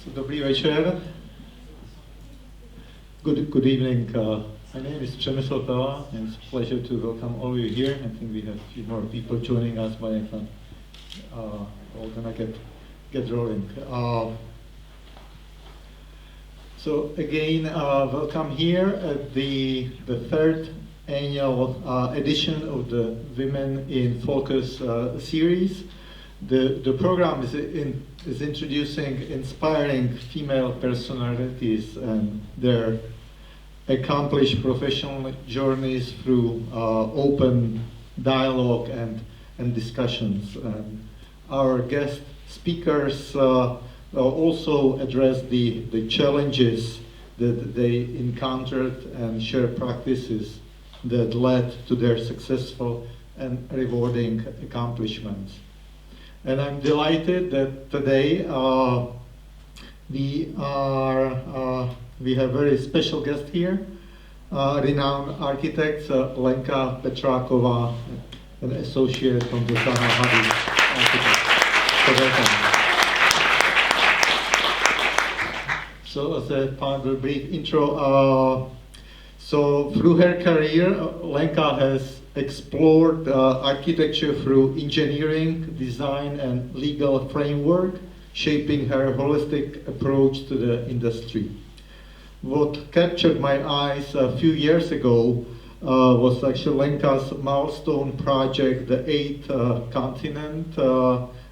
Dobrý večer. Good evening. My name is Přemysl Pela, and it's a pleasure to welcome all of you here. I think we have a few more people joining us, but I think we're gonna get rolling. So again, welcome here at the third annual edition of the Women in Focus series. The program is introducing inspiring female personalities and their accomplished professional journeys through open dialogue and discussions. And our guest speakers also address the challenges that they encountered and share practices that led to their successful and rewarding accomplishments. And I'm delighted that today we have a very special guest here, renowned architect Lenka Petráková, an associate from the Zaha Hadid Architects. So welcome. So as a part of a brief intro, so through her career, Lenka has explored architecture through engineering, design, and legal framework, shaping her holistic approach to the industry. What captured my eyes a few years ago was actually Lenka's milestone project, the 8th continent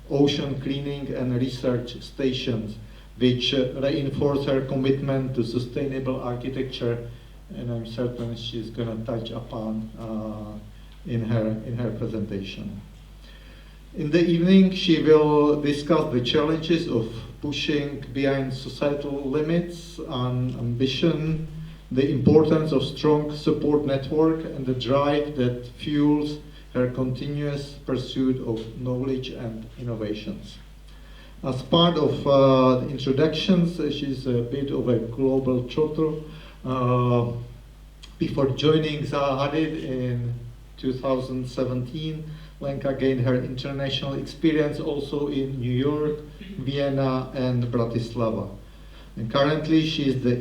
ocean cleaning and research stations, which reinforce her commitment to sustainable architecture, and I'm certain she's going to touch upon in her presentation. In the evening, she will discuss the challenges of pushing behind societal limits on ambition, the importance of strong support network, and the drive that fuels her continuous pursuit of knowledge and innovations. As part of the introductions, she's a bit of a global trotter. Before joining Zaha Hadid in 2017, Lenka gained her international experience also in New York, Vienna, and Bratislava. And currently, she is the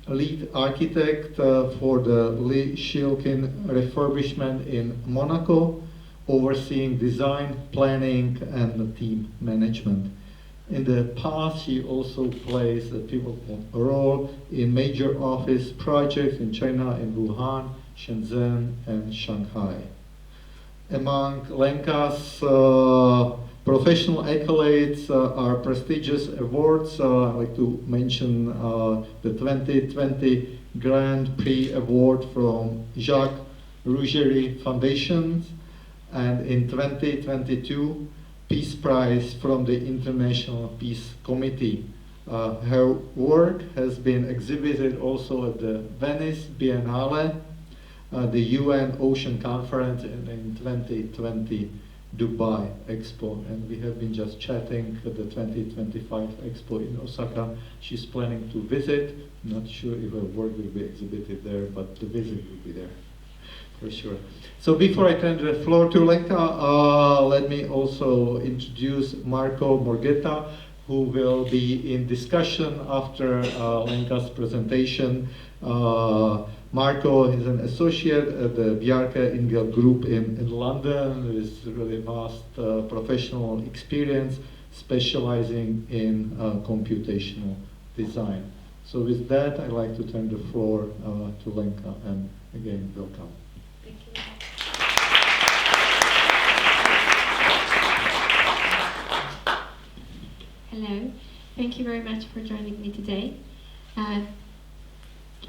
lead architect for the Lee Shilkin refurbishment in Monaco, overseeing design, planning, and team management. In the past, she also plays a pivotal role in major office projects in China, in Wuhan, Shenzhen, and Shanghai. Among Lenka's professional accolades are prestigious awards. I'd like to mention the 2020 Grand Prix Award from Jacques Rougerie Foundation, and in 2022, Peace Prize from the International Peace Committee. Her work has been exhibited also at the Venice Biennale, the UN Ocean Conference, and in 2020 Dubai Expo. And we have been just chatting at the 2025 Expo in Osaka. She's planning to visit. Not sure if her work will be exhibited there, but the visit will be there for sure. So before I turn the floor to Lenka, let me also introduce Marco Morgetta, who will be in discussion after Lenka's presentation. Marco is an associate at the Bjarke Ingel Group in London with really vast professional experience, specializing in computational design. So with that, I'd like to turn the floor to Lenka, and again, welcome. Thank you. Hello, thank you very much for joining me today.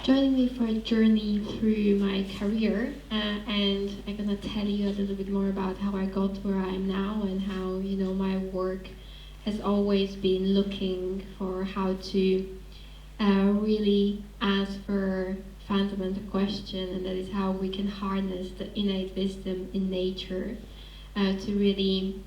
Joining me for a journey through my career, and I'm gonna tell you a little bit more about how I got where I am now and how, you know, my work has always been looking for how to really answer fundamental question, and that is how we can harness the innate wisdom in nature to really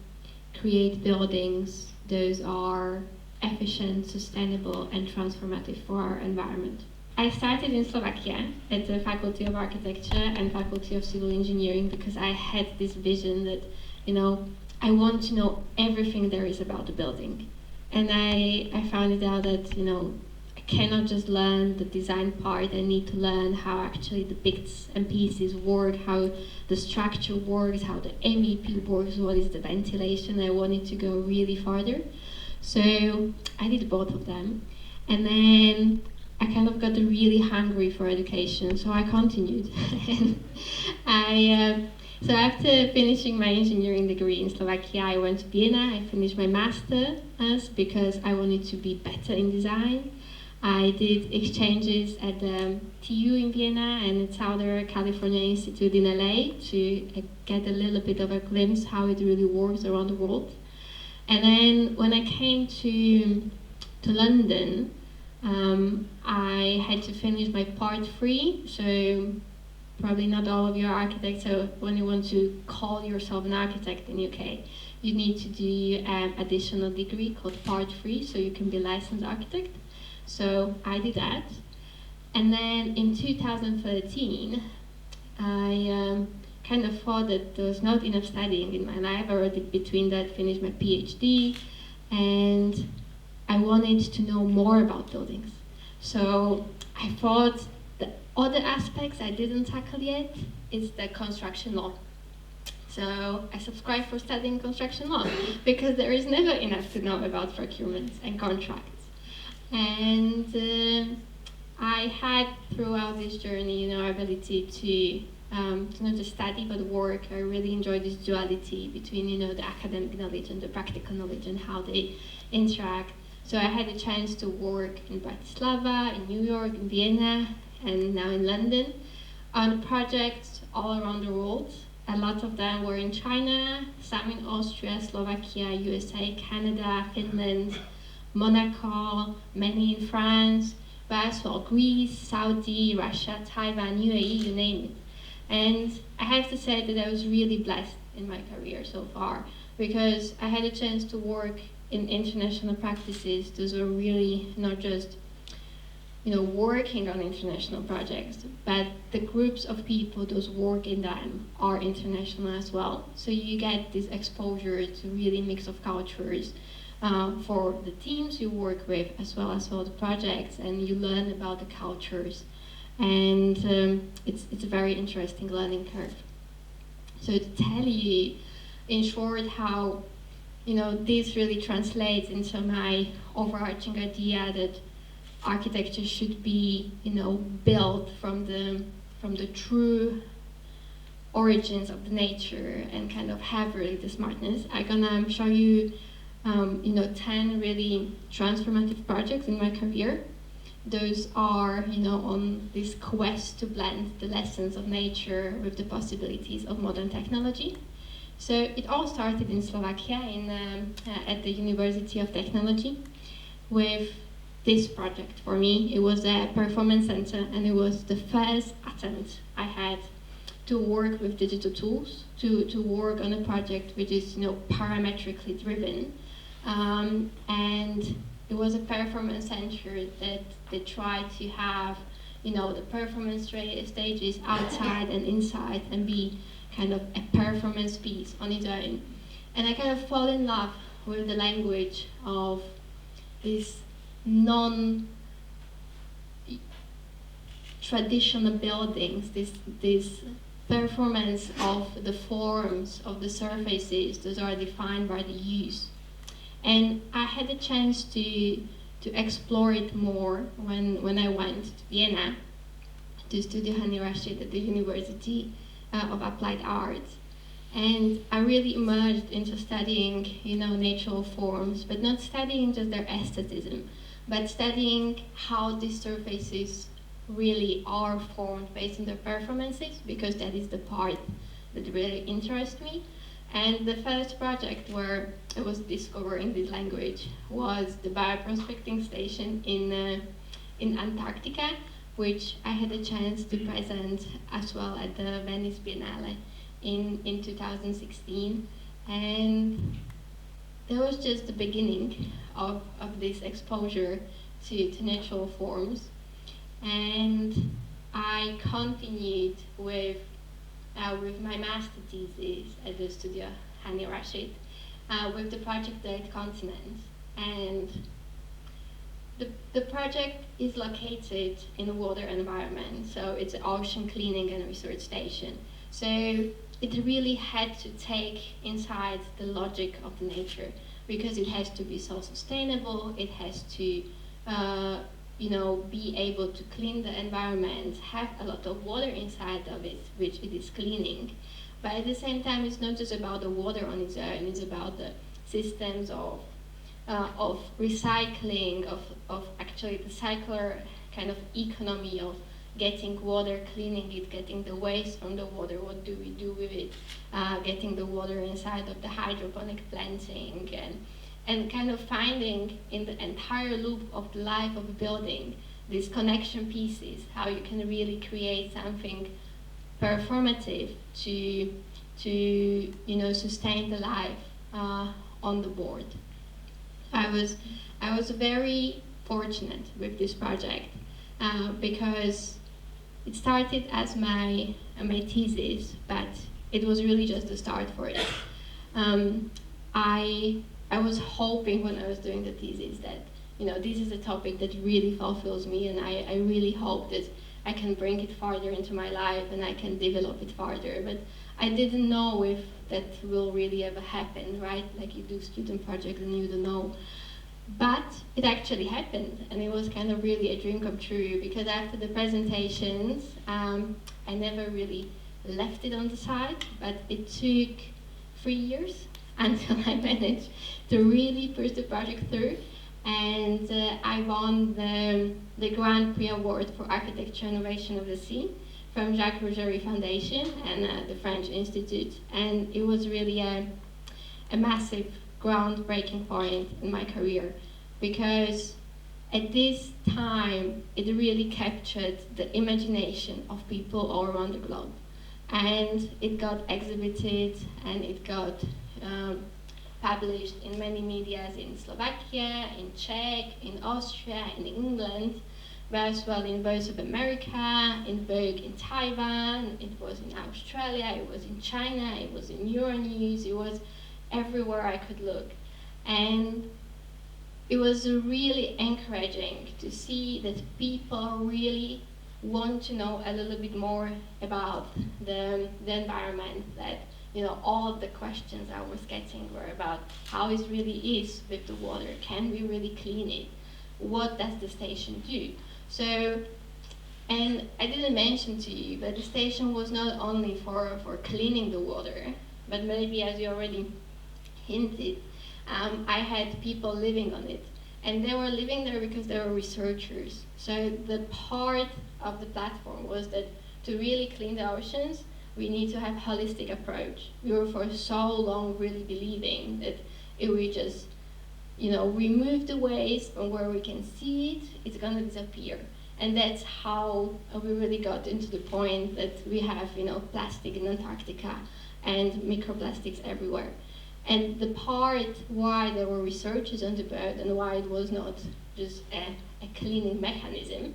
create buildings those are efficient, sustainable, and transformative for our environment. I started in Slovakia at the Faculty of Architecture and Faculty of Civil Engineering because I had this vision that, you know, I want to know everything there is about the building. and I found it out that, you know, I cannot just learn the design part. I need to learn how actually the bits and pieces work, how the structure works, how the MEP works, what is the ventilation. I wanted to go really farther. So I did both of them. And then I kind of got really hungry for education, so I continued. And so after finishing my engineering degree in Slovakia, I went to Vienna. I finished my master's because I wanted to be better in design. I did exchanges at the TU in Vienna and at Southern California Institute in LA to get a little bit of a glimpse how it really works around the world. And then when I came to London, I had to finish my part 3, so probably not all of you are architects, so when you want to call yourself an architect in UK, you need to do an additional degree called part 3, so you can be licensed architect. So I did that. And then in 2013, I kind of thought that there was not enough studying in my life. I already between that finished my PhD, and I wanted to know more about buildings. So I thought the other aspects I didn't tackle yet is the construction law. So I subscribed for studying construction law because there is never enough to know about procurement and contracts. And I had throughout this journey, you know, ability to not just study but work. I really enjoyed this duality between, you know, the academic knowledge and the practical knowledge and how they interact. So I had a chance to work in Bratislava, in New York, in Vienna, and now in London on projects all around the world. A lot of them were in China, some in Austria, Slovakia, USA, Canada, Finland, Monaco, many in France, but as well Greece, Saudi, Russia, Taiwan, UAE, you name it. And I have to say that I was really blessed in my career so far because I had a chance to work in international practices. Those are really not just, you know, working on international projects, but the groups of people those work in them are international as well. So you get this exposure to really mix of cultures for the teams you work with as well as for the projects, and you learn about the cultures. And it's a very interesting learning curve. So to tell you in short how, you know, this really translates into my overarching idea that architecture should be, you know, built from the true origins of the nature and kind of have really the smartness. I'm gonna show you, you know, 10 really transformative projects in my career. Those are, you know, on this quest to blend the lessons of nature with the possibilities of modern technology. So it all started in Slovakia at the University of Technology with this project. For me, it was a performance center, and it was the first attempt I had to work with digital tools, to work on a project which is, you know, parametrically driven. And it was a performance center that they tried to have, you know, the performance stages outside and inside and be kind of a performance piece on its own. And I kind of fall in love with the language of these non-traditional buildings, this performance of the forms of the surfaces. Those are defined by the use. And I had a chance to explore it more when I went to Vienna to study Hani Rashid at the University of Applied Arts. And I really immersed into studying, you know, natural forms, but not studying just their aestheticism, but studying how these surfaces really are formed based on their performances, because that is the part that really interests me. And the first project where I was discovering this language was the bioprospecting station in Antarctica, which I had a chance to present as well at the Venice Biennale in 2016. And that was just the beginning of this exposure to natural forms. And I continued with my master thesis at the studio Hani Rashid with the project Condensed. And the project is located in a water environment, so it's an ocean cleaning and research station. So it really had to take inside the logic of the nature, because it has to be self-sustainable, it has to be able to clean the environment, have a lot of water inside of it, which it is cleaning. But at the same time, it's not just about the water on its own, it's about the systems of recycling, of actually the circular kind of economy of getting water, cleaning it, getting the waste from the water, what do we do with it, getting the water inside of the hydroponic planting, and kind of finding in the entire loop of the life of a building these connection pieces, how you can really create something performative to sustain the life on the board. I was very fortunate with this project because it started as my thesis, but it was really just the start for it. I was hoping when I was doing the thesis that this is a topic that really fulfills me, and I really hope that I can bring it farther into my life and I can develop it farther. But I didn't know if that will really ever happen, right? Like you do student projects and you don't know. But it actually happened, and it was kind of really a dream come true, because after the presentations, I never really left it on the side, but it took 3 years until I managed to really push the project through. And I won the Grand Prix Award for Architecture Innovation of the Sea from Jacques Rougerie Foundation and the French Institute. And it was really a massive groundbreaking point in my career, because at this time it really captured the imagination of people all around the globe. And it got exhibited and it got published in many medias in Slovakia, in Czech, in Austria, in England, but as well in Voice of America, in Vogue in Taiwan, it was in Australia, it was in China, it was in Euronews, it was everywhere I could look. And it was really encouraging to see that people really want to know a little bit more about the environment, that all of the questions I was getting were about how it really is with the water. Can we really clean it? What does the station do? So, and I didn't mention to you, but the station was not only for cleaning the water, but maybe, as you already hinted, I had people living on it. And they were living there because they were researchers. So the part of the platform was that to really clean the oceans, we need to have a holistic approach. We were for so long really believing that if we just remove the waste from where we can see it, it's gonna disappear. And that's how we really got into the point that we have plastic in Antarctica and microplastics everywhere. And the part why there were researchers on the boat and why it was not just a cleaning mechanism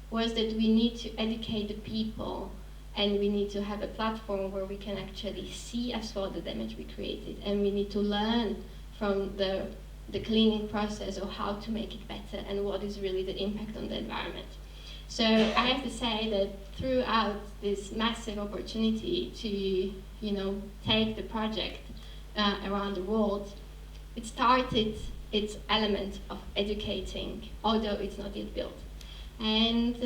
was that we need to educate the people, and we need to have a platform where we can actually see as well the damage we created, and we need to learn from the cleaning process of how to make it better and what is really the impact on the environment. So I have to say that throughout this massive opportunity to take the project around the world, it started its element of educating, although it's not yet built. And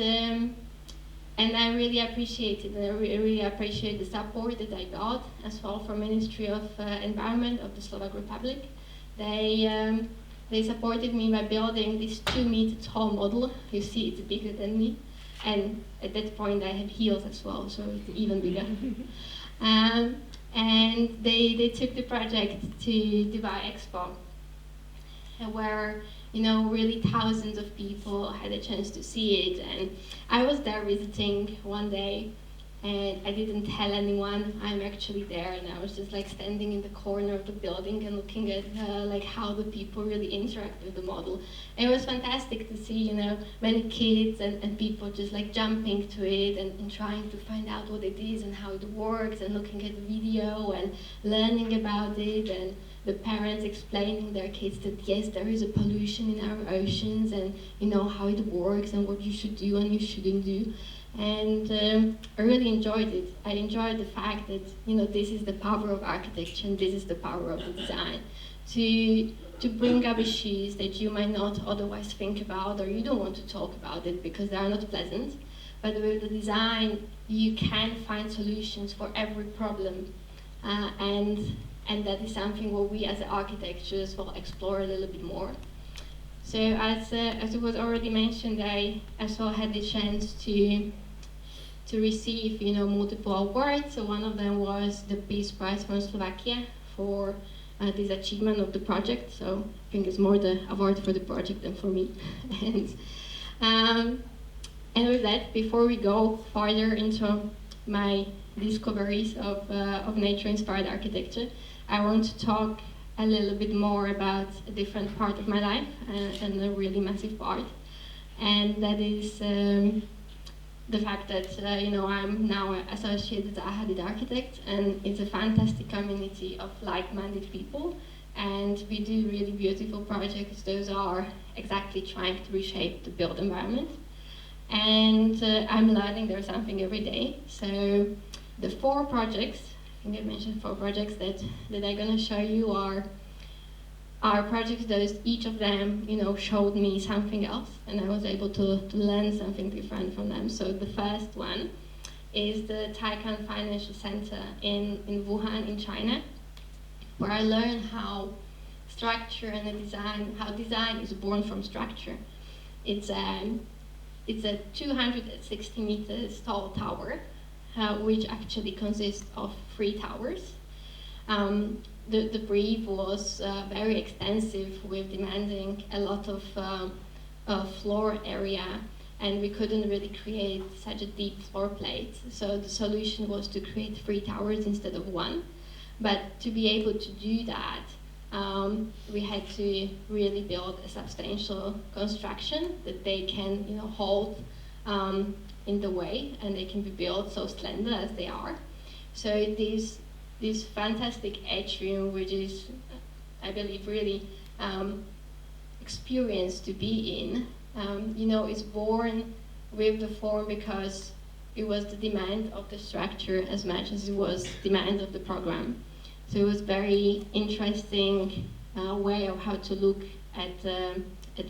I really appreciate it, and I really appreciate the support that I got as well from Ministry of Environment of the Slovak Republic. They supported me by building this 2 meter tall model. You see, it's bigger than me, and at that point I have heels as well, so it's even bigger. And they took the project to Dubai Expo, where really thousands of people had a chance to see it. And I was there visiting one day, And I didn't tell anyone I'm actually there, and I was just like standing in the corner of the building and looking at like how the people really interact with the model. And it was fantastic to see, you know, many kids and people just like jumping to it and trying to find out what it is and how it works, and looking at the video and learning about it, and the parents explaining their kids that yes, there is a pollution in our oceans, and you know how it works and what you should do and you shouldn't do. And I really enjoyed it. I enjoyed the fact that, you know, this is the power of architecture and this is the power of the design. To bring up issues that you might not otherwise think about, or you don't want to talk about it because they are not pleasant. But with the design, you can find solutions for every problem. And that is something what we as architects will explore a little bit more. So as it was already mentioned, I also had the chance to receive, you know, multiple awards. So one of them was the Peace Prize from Slovakia for this achievement of the project. So I think it's more the award for the project than for me. And with that, before we go further into my discoveries of nature-inspired architecture, I want to talk a little bit more about a different part of my life, and a really massive part, and that is the fact that you know, I'm now associated with Zaha Hadid Architects, and it's a fantastic community of like-minded people, and we do really beautiful projects. Those are exactly trying to reshape the built environment, and I'm learning there's something every day. So the 4 projects, I think I mentioned 4 projects that I'm going to show you are projects that each of them, you know, showed me something else, and I was able to learn something different from them. So the first one is the Taikang Financial Center in Wuhan in China, where I learned how structure and how design is born from structure. It's a 260 meters tall tower, which actually consists of 3 towers. The brief was very extensive, with demanding a lot of floor area, and we couldn't really create such a deep floor plate. So the solution was to create 3 towers instead of 1. But to be able to do that, we had to really build a substantial construction that they can, you know, hold in the way, and they can be built so slender as they are. So this fantastic atrium, which is, I believe, really experience to be in, you know, is born with the form because it was the demand of the structure as much as it was demand of the program. So it was very interesting way of how to look at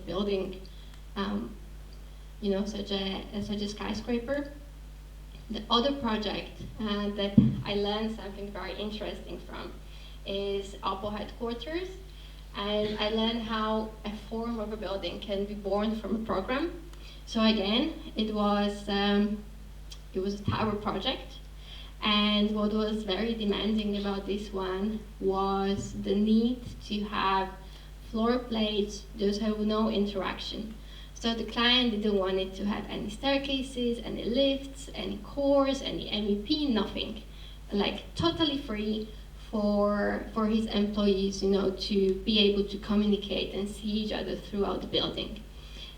building, you know, such a skyscraper. The other project that I learned something very interesting from is Apple headquarters, and I learned how a form of a building can be born from a program. So again, it was a tower project, and what was very demanding about this one was the need to have floor plates that have no interaction. So the client didn't want it to have any staircases, any lifts, any cores, any MEP, nothing. Like totally free for his employees, you know, to be able to communicate and see each other throughout the building.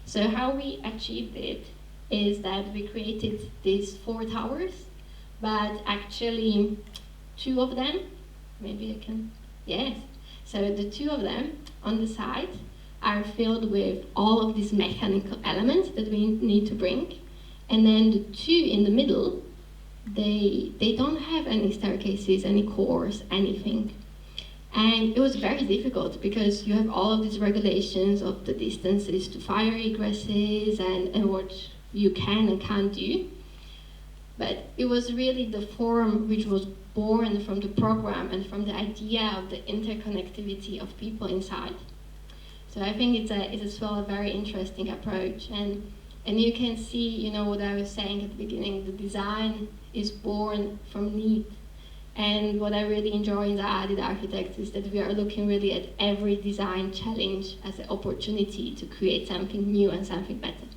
So how we achieved it is that we created these 4 towers, but actually 2 of them, maybe I can, yes. So the 2 of them on the side are filled with all of these mechanical elements that we need to bring. And then the 2 in the middle, they don't have any staircases, any cores, anything. And it was very difficult because you have all of these regulations of the distances to fire egresses and what you can and can't do. But it was really the form which was born from the program and from the idea of the interconnectivity of people inside. So I think it's as well a very interesting approach, and you can see, you know, what I was saying at the beginning, the design is born from need. And what I really enjoy in the Zaha Hadid Architects is that we are looking really at every design challenge as an opportunity to create something new and something better.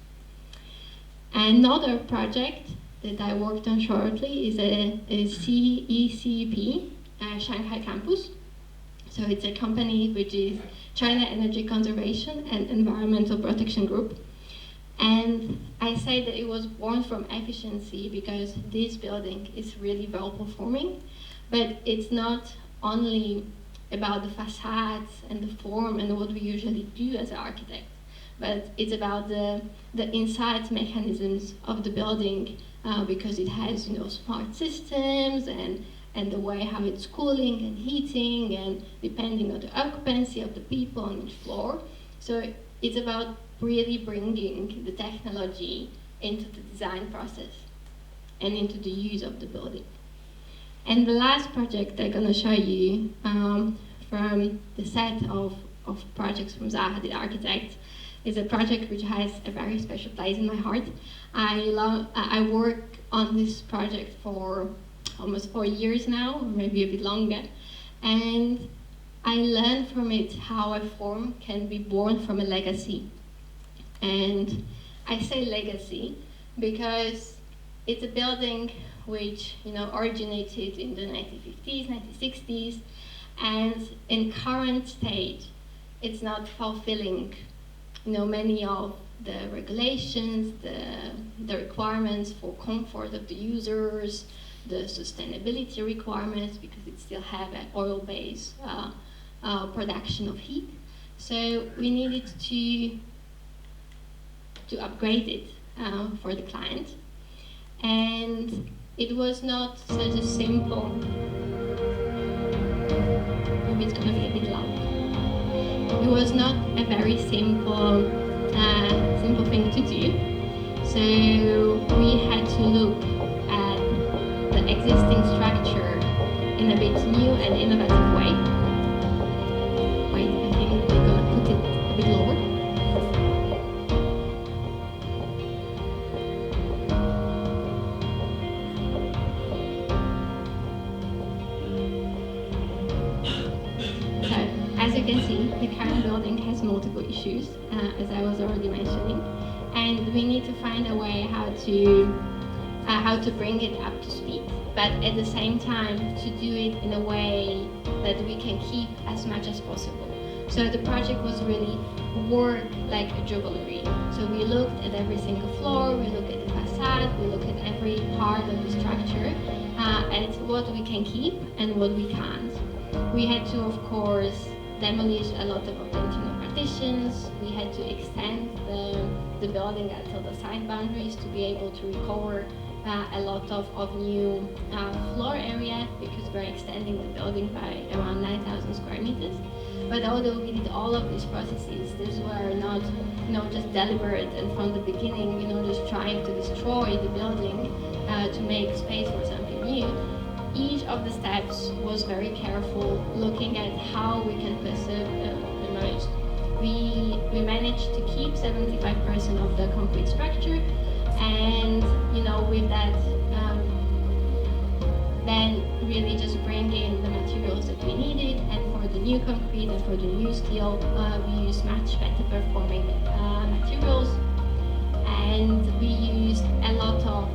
Another project that I worked on shortly is a CECP, Shanghai campus. So it's a company which is China Energy Conservation and Environmental Protection Group. And I say that it was born from efficiency because this building is really well performing, but it's not only about the facades and the form and what we usually do as architects, but it's about the inside mechanisms of the building, because it has, you know, smart systems and the way how it's cooling and heating and depending on the occupancy of the people on each floor. So it's about really bringing the technology into the design process and into the use of the building. And the last project I'm going to show you from the set of projects from Zaha Hadid Architects is a project which has a very special place in my heart. I worked on this project for almost 4 years now, or maybe a bit longer, and I learned from it how a form can be born from a legacy. And I say legacy because it's a building which, you know, originated in the 1950s, 1960s, and in current state, it's not fulfilling, you know, many of the regulations, the requirements for comfort of the users, the sustainability requirements, because it still have an oil-based production of heat. So we needed to upgrade it for the client. And it was not such a simple, maybe it's gonna be a bit loud. It was not a very simple thing to do. So we had to look at the existing structure in a bit new and innovative way. Wait, I think we're gonna put it a bit lower. As you can see, the current building has multiple issues, as I was already mentioning, and we need to find a way how to bring it up to speed, but at the same time to do it in a way that we can keep as much as possible. So the project was really work like a jubilee. So we looked at every single floor, we looked at the facade, we looked at every part of the structure, and what we can keep and what we can't. We had to, of course, demolish a lot of the internal partitions. We had to extend the building until the side boundaries to be able to recover a lot of new floor area, because we're extending the building by around 9,000 square meters. But although we did all of these processes, these were not, just deliberate and from the beginning, just trying to destroy the building to make space for something new. Each of the steps was very careful, looking at how we can preserve the most. We managed to keep 75% of the concrete structure, and with that, then really just bring in the materials that we needed. And for the new concrete and for the new steel, we used much better performing materials, and we used a lot of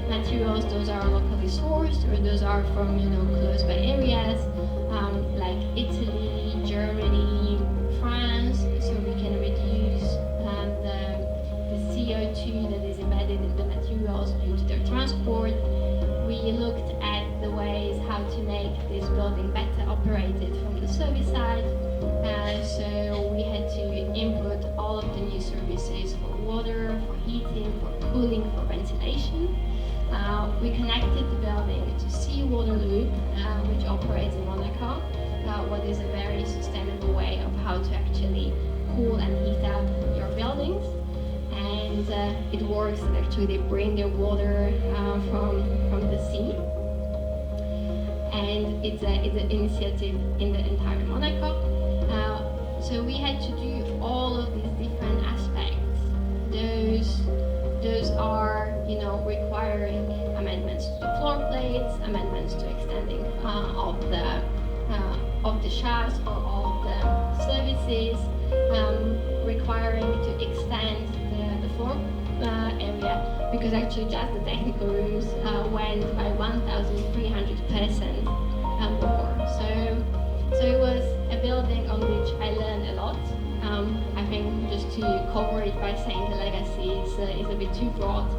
materials. Those are locally sourced, or those are from close by areas like Italy, Germany, France, so we can reduce the CO2 that is embedded in the materials due to their transport. We looked at the ways how to make this building better operated from the service side, so we had to input all of the new services for water, for heating, for cooling, for ventilation. We connected the building to seawater loop, which operates in Monaco, what is a very sustainable way of how to actually cool and heat up your buildings. And it works that actually they bring their water from the sea. And it's an initiative in the entire Monaco. So we had to do all of these different aspects. Those are, requiring amendments to the floor plates, amendments to extending of the shafts for all of the services, requiring to extend the floor area, because actually just the technical rooms went by 1,300% more. So it was a building on which I learned a lot. I think just to cover it by saying the legacy is a bit too broad,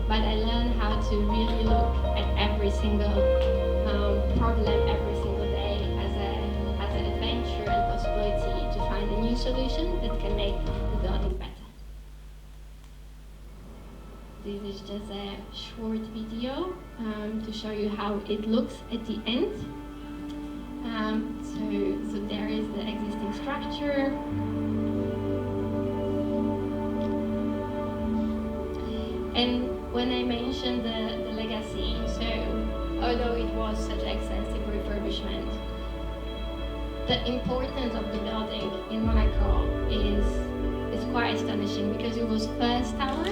but I learned how to really look at every single problem every single day as an adventure and possibility to find a new solution that can make the building better. This is just a short video to show you how it looks at the end. So there is the existing structure. And when I mentioned the legacy, so although it was such extensive refurbishment, the importance of the building in Monaco is quite astonishing, because it was first tower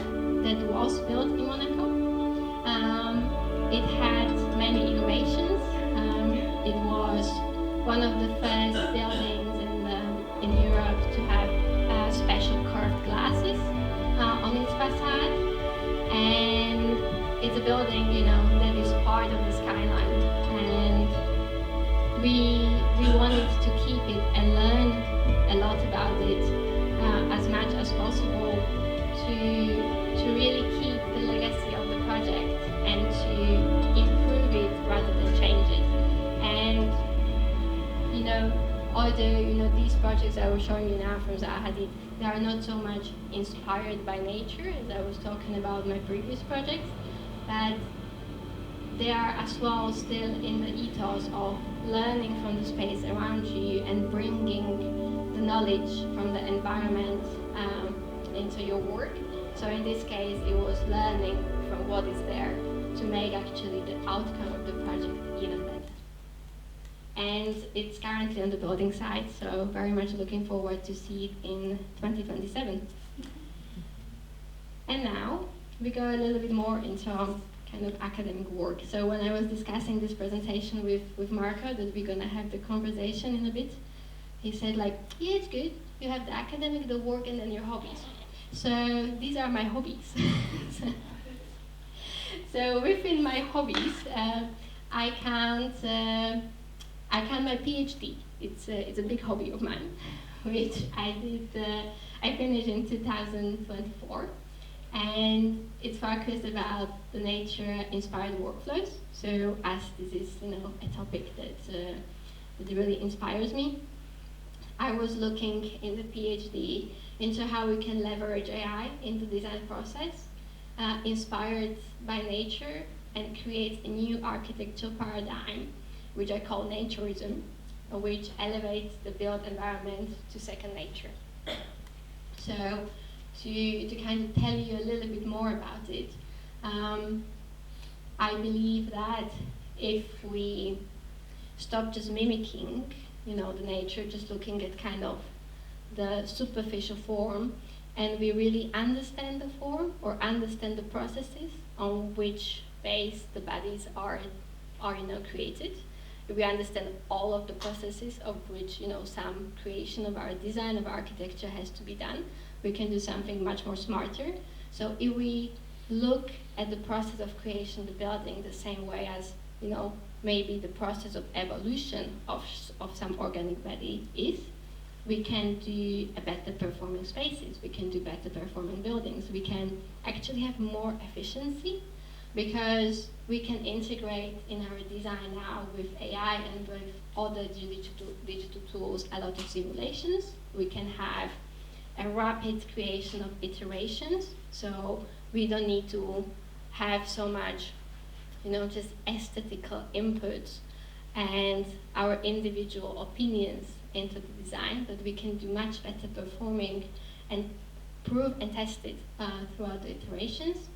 that was built in Monaco. It had many innovations. It was one of the first buildings in Europe to have special curved glasses on its facade, and it's a building, that is part of the skyline, and we wanted to keep it and learn a lot about it as much as possible to really keep the legacy of the project and to improve it rather than change it. And although these projects I was showing you now from Zaha Hadid, they are not so much inspired by nature as I was talking about my previous projects, but they are as well still in the ethos of learning from the space around you and bringing the knowledge from the environment into your work. So in this case, it was learning from what is there to make actually the outcome of the project even better. And it's currently on the building site, so very much looking forward to see it in 2027. And now we go a little bit more into kind of academic work. So when I was discussing this presentation with Marco, that we're gonna have the conversation in a bit, he said yeah, it's good. You have the academic, the work, and then your hobbies. So these are my hobbies. So within my hobbies, I count my PhD. It's a big hobby of mine, which I finished in 2024, and it's focused about the nature-inspired workflows. So as this is a topic that really inspires me, I was looking in the PhD into how we can leverage AI in the design process, inspired by nature, and create a new architectural paradigm, which I call naturism, which elevates the built environment to second nature. So to kind of tell you a little bit more about it, I believe that if we stop just mimicking, the nature, just looking at kind of the superficial form, and we really understand the form or understand the processes on which base the bodies are created. If we understand all of the processes of which some creation of our design of architecture has to be done, we can do something much more smarter. So if we look at the process of creation of the building the same way as maybe the process of evolution of some organic body is, we can do a better performing spaces, we can do better performing buildings, we can actually have more efficiency, because we can integrate in our design now with AI and with other digital tools a lot of simulations. We can have a rapid creation of iterations, so we don't need to have so much just aesthetical inputs and our individual opinions into the design, but we can do much better performing and prove and test it throughout the iterations.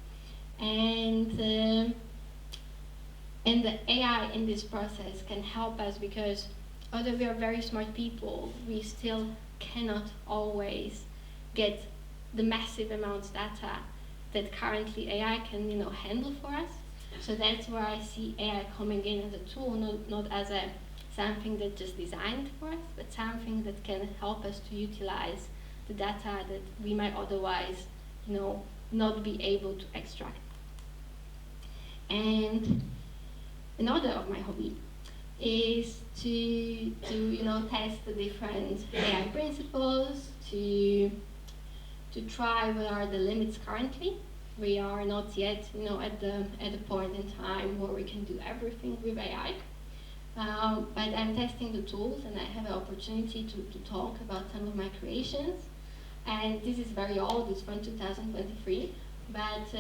And the AI in this process can help us, because although we are very smart people, we still cannot always get the massive amounts of data that currently AI can handle for us. So that's where I see AI coming in as a tool, not as something that's just designed for us, but something that can help us to utilize the data that we might otherwise not be able to extract. And another of my hobby is to test the different AI principles, to try what are the limits currently. We are not yet at the point in time where we can do everything with AI. But I'm testing the tools, and I have an opportunity to talk about some of my creations. And this is very old, it's from 2023, but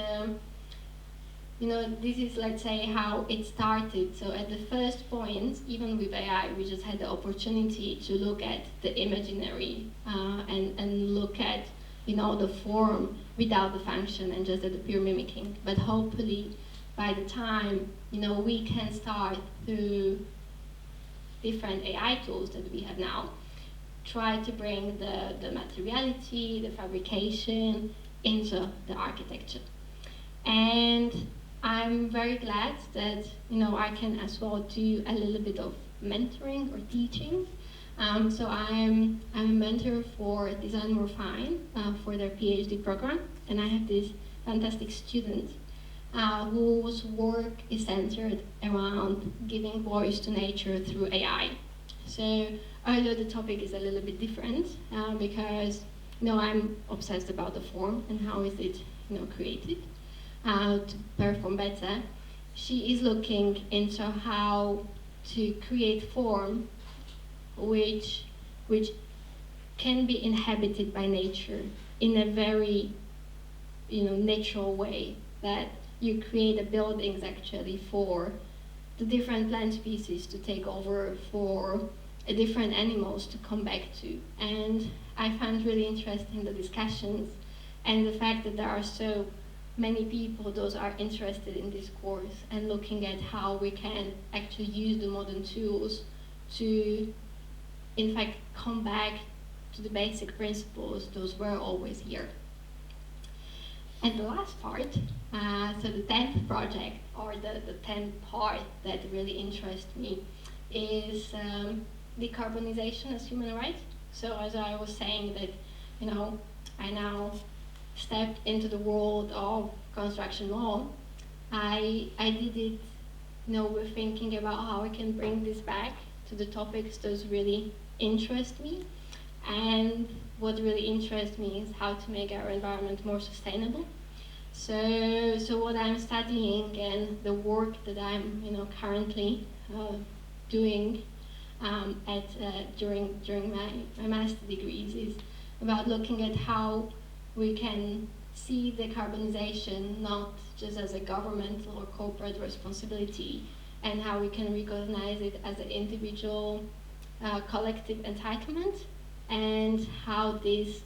this is, let's say, how it started. So at the first point, even with AI, we just had the opportunity to look at the imaginary and look at the form without the function and just at the pure mimicking. But hopefully, by the time we can start through different AI tools that we have now, try to bring the materiality, the fabrication into the architecture. And I'm very glad that I can as well do a little bit of mentoring or teaching. So I'm a mentor for Design More Fine for their PhD program, and I have this fantastic student whose work is centered around giving voice to nature through AI. So although the topic is a little bit different, because I'm obsessed about the form and how is it created to perform better. She is looking into how to create form which can be inhabited by nature in a very natural way, that you create the buildings actually for the different plant species to take over, for different animals to come back to. And I find really interesting the discussions and the fact that there are so many people those are interested in this course and looking at how we can actually use the modern tools to, in fact, come back to the basic principles. Those were always here. And the last part, so the 10th project, or the 10th part that really interests me, is decarbonization as human rights. So as I was saying that, I now stepped into the world of construction law, I did it, with thinking about how I can bring this back to the topics that really interest me. And what really interests me is how to make our environment more sustainable. So what I'm studying and the work that I'm, currently doing during my master degrees is about looking at how we can see decarbonization not just as a governmental or corporate responsibility, and how we can recognize it as an individual, collective entitlement, and how this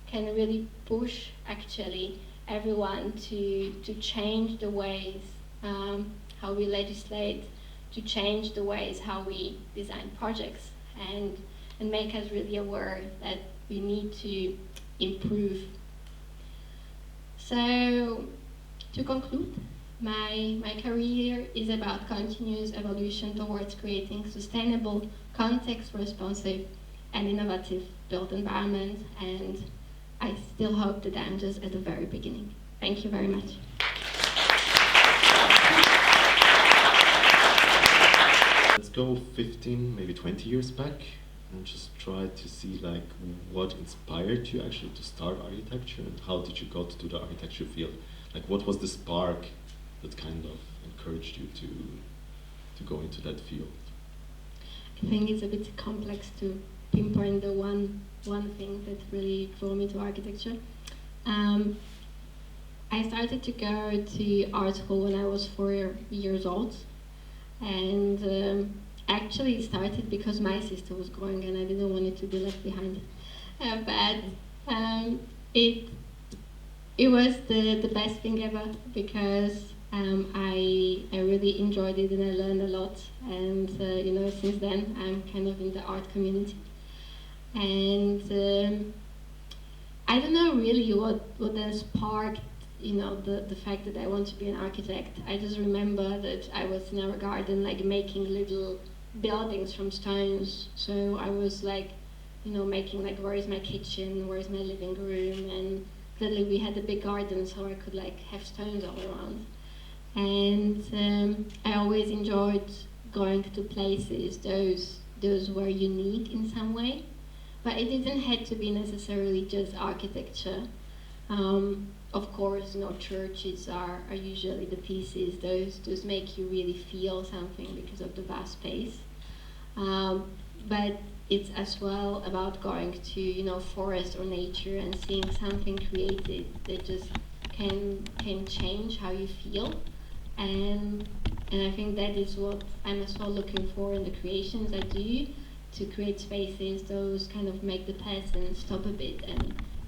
can really push actually everyone to change the ways how we legislate, to change the ways how we design projects, and make us really aware that we need to improve. So, to conclude, my career is about continuous evolution towards creating sustainable, context-responsive, and innovative built environments, and I still hope that I'm just at the very beginning. Thank you very much. Let's go 15, maybe 20 years back, and just try to see what inspired you actually to start architecture, and how did you got to the architecture field? What was the spark that kind of encouraged you to go into that field? I think it's a bit complex to pinpoint the one thing that really drew me to architecture. I started to go to art school when I was 4 years old, and actually it started because my sister was going and I didn't want it to be left behind. But it was the best thing ever, because I really enjoyed it and I learned a lot, and since then I'm kind of in the art community. And I don't know really what then sparked the fact that I want to be an architect. I just remember that I was in our garden making little buildings from stones. So I was making where is my kitchen, where is my living room, and Luckily we had a big garden, so I could like have stones all around. And I always enjoyed going to places, those were unique in some way. But it didn't have to be necessarily just architecture. Of course, churches are usually the pieces. Those make you really feel something because of the vast space. But it's as well about going to forest or nature and seeing something created that just can change how you feel. And I think that is what I'm as well looking for in the creations I do, to create spaces, those kind of make the person stop a bit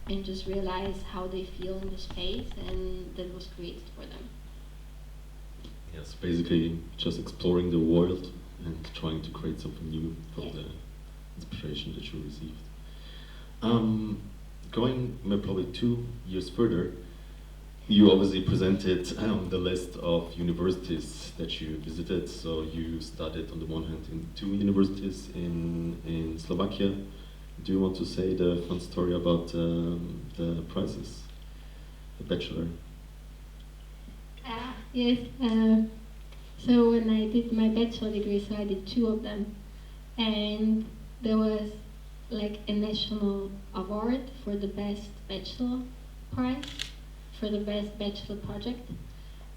and just realize how they feel in the space and that was created for them. Yes, basically just exploring the world and trying to create something new from the inspiration that you received. Going probably 2 years further, you obviously presented the list of universities that you visited. So you studied on the one hand in 2 universities in Slovakia. Do you want to say the fun story about the prizes, the bachelor? Yes. So when I did my bachelor degree, so I did 2 of them, and there was like a national award for the best bachelor prize, for the best bachelor project,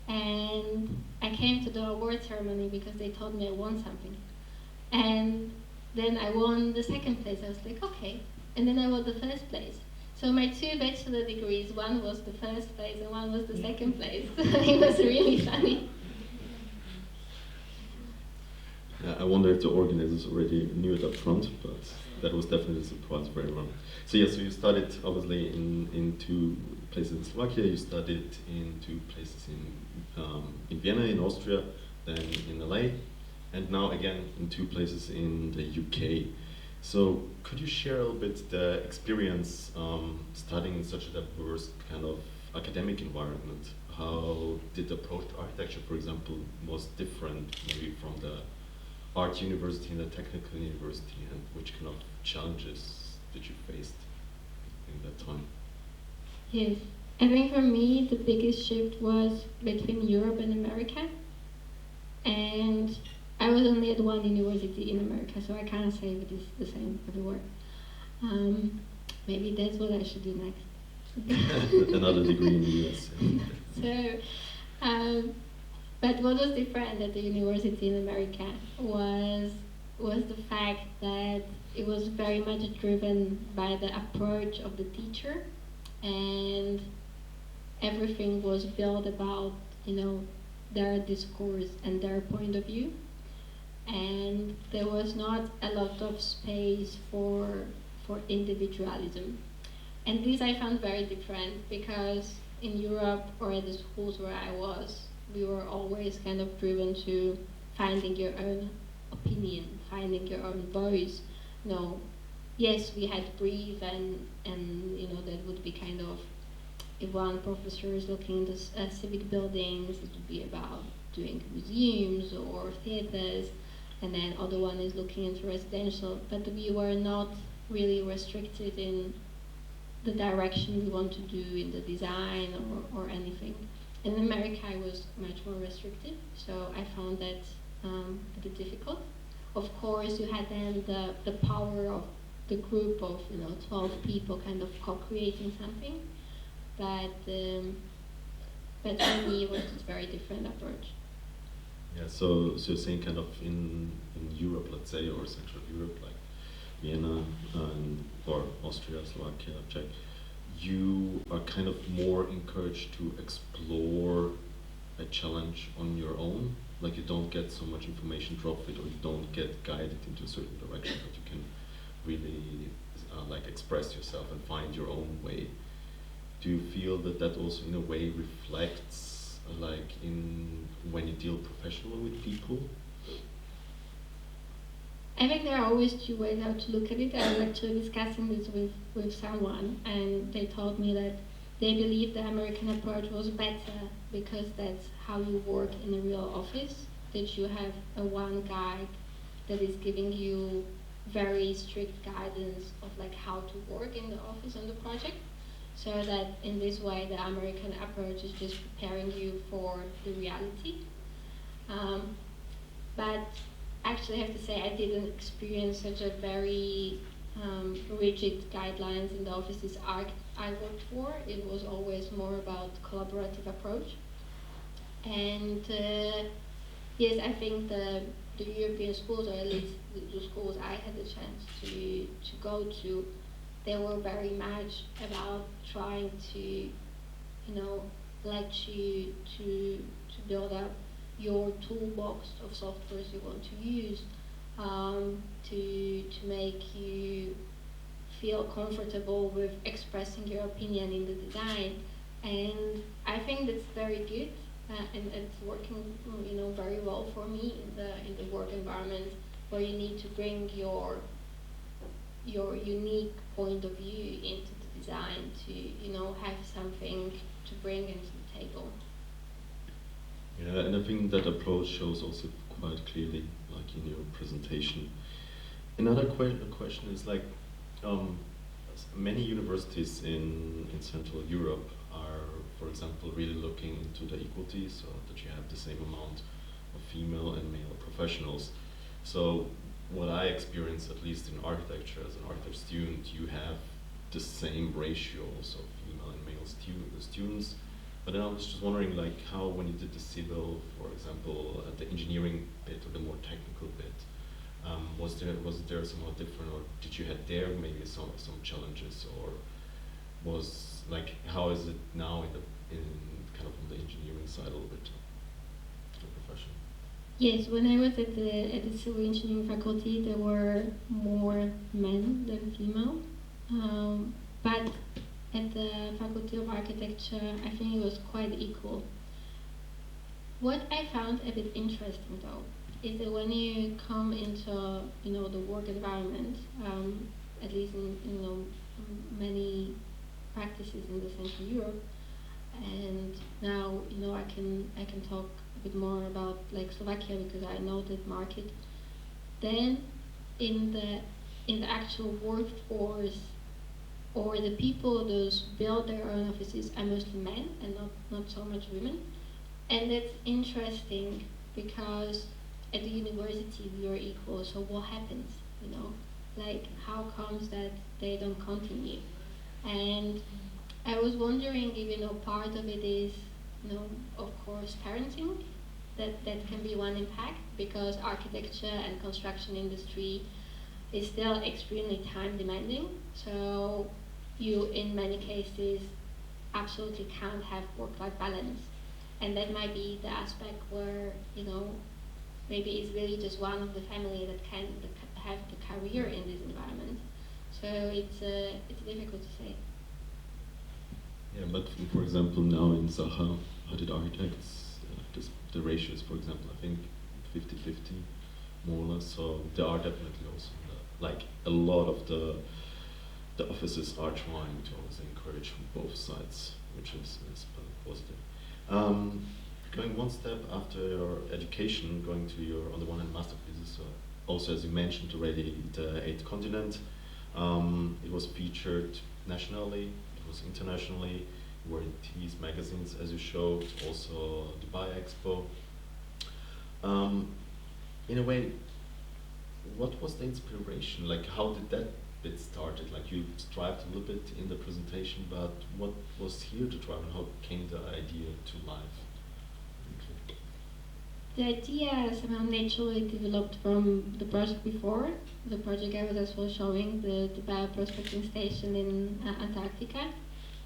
and I came to the award ceremony because they told me I won something, and then I won the 2nd place. I was like, okay, and then I won the 1st place. So my 2 bachelor degrees, one was the 1st place and one was the 2nd place. It was really funny. Yeah, I wonder if the organizers already knew it up front, but that was definitely a surprise for everyone. So yeah, so you studied obviously in 2 places in Slovakia, you studied in 2 places in Vienna, in Austria, then in LA, and now again in 2 places in the UK. So could you share a little bit the experience studying in such a diverse kind of academic environment? How did the approach to architecture, for example, was different maybe from the art university and the technical university, and which kind of challenges did you face in that time? Yes, I think for me the biggest shift was between Europe and America, and I was only at 1 university in America, so I can't say it is the same everywhere. Maybe that's what I should do next. Another degree in the US. So, but what was different at the university in America was the fact that it was very much driven by the approach of the teacher, and everything was built about their discourse and their point of view, and there was not a lot of space for individualism. And this I found very different, because in Europe or at the schools where I was, we were always kind of driven to finding your own opinion, finding your own voice. Yes, we had brief and that would be kind of, if one professor is looking into civic buildings, it would be about doing museums or theaters, and then other one is looking into residential, but we were not really restricted in the direction we want to do in the design or anything. In America I was much more restricted, so I found that a bit difficult. Of course you had then the power of the group of 12 people kind of co-creating something, but for me it was just a very different approach. Yeah, so you're saying kind of in Europe, let's say, or Central Europe, like Vienna or Austria, Slovakia, Czech, you are kind of more encouraged to explore a challenge on your own. Like you don't get so much information dropped it, or you don't get guided into a certain direction, but you can really like express yourself and find your own way. Do you feel that also in a way reflects like in when you deal professionally with people? I think there are always 2 ways how to look at it. I was actually discussing this with someone, and they told me that they believe the American approach was better because that's how you work in a real office, that you have a one guide that is giving you very strict guidance of like how to work in the office on the project. so that in this way the American approach is just preparing you for the reality. But actually I have to say I didn't experience such a very rigid guidelines in the offices I worked for. It was always more about collaborative approach. And yes, I think the European schools, or at least the schools I had the chance to go to, they were very much about trying to, let you to build up your toolbox of softwares you want to use, to make you feel comfortable with expressing your opinion in the design. And I think that's very good, and it's working, very well for me in the work environment, where you need to bring your unique point of view into the design to, have something to bring into the table. Yeah, and I think that approach shows also quite clearly, like in your presentation. Another question is like, many universities in Central Europe are, for example, really looking into the equality, so that you have the same amount of female and male professionals. So what I experience, at least in architecture, as an architecture student, you have the same ratios of female and male students. But then I was just wondering, like, how when you did the civil, for example, the engineering bit or the more technical bit, was there somewhat different, or did you have there maybe some challenges, or was like, how is it now in kind of on the engineering side a little bit, the profession? Yes, when I was at the civil engineering faculty, there were more men than female, but at the Faculty of Architecture, I think it was quite equal. What I found a bit interesting though, is that when you come into, the work environment, at least in, many practices in the Central Europe, and now, I can talk a bit more about like Slovakia because I know that market. Then in the actual workforce, or the people those build their own offices, are mostly men and not so much women. And that's interesting because at the university we are equal, so what happens, like how comes that they don't continue? And I was wondering if, part of it is, of course, parenting, that can be one impact, because architecture and construction industry is still extremely time demanding. So you, in many cases, absolutely can't have work-life balance. And that might be the aspect where, maybe it's really just one of the family that can have the career in this environment. So it's difficult to say. Yeah, but for example, now in Zaha Hadid Architects, the ratios, for example, I think 50-50, more or less. So there are definitely also, like a lot of the offices are trying to always encourage both sides, which is positive. Going one step after your education, going to your, on the one hand, master thesis, also as you mentioned already, the eighth continent. It was featured nationally, it was internationally, you were in TVs, magazines, as you showed, also Dubai Expo. In a way, what was the inspiration? Like, how did that bit started? Like, you strived a little bit in the presentation, but what was here to drive, and how came the idea to life? The idea somehow naturally developed from the project before. The project I was as well showing, the bioprospecting station in Antarctica,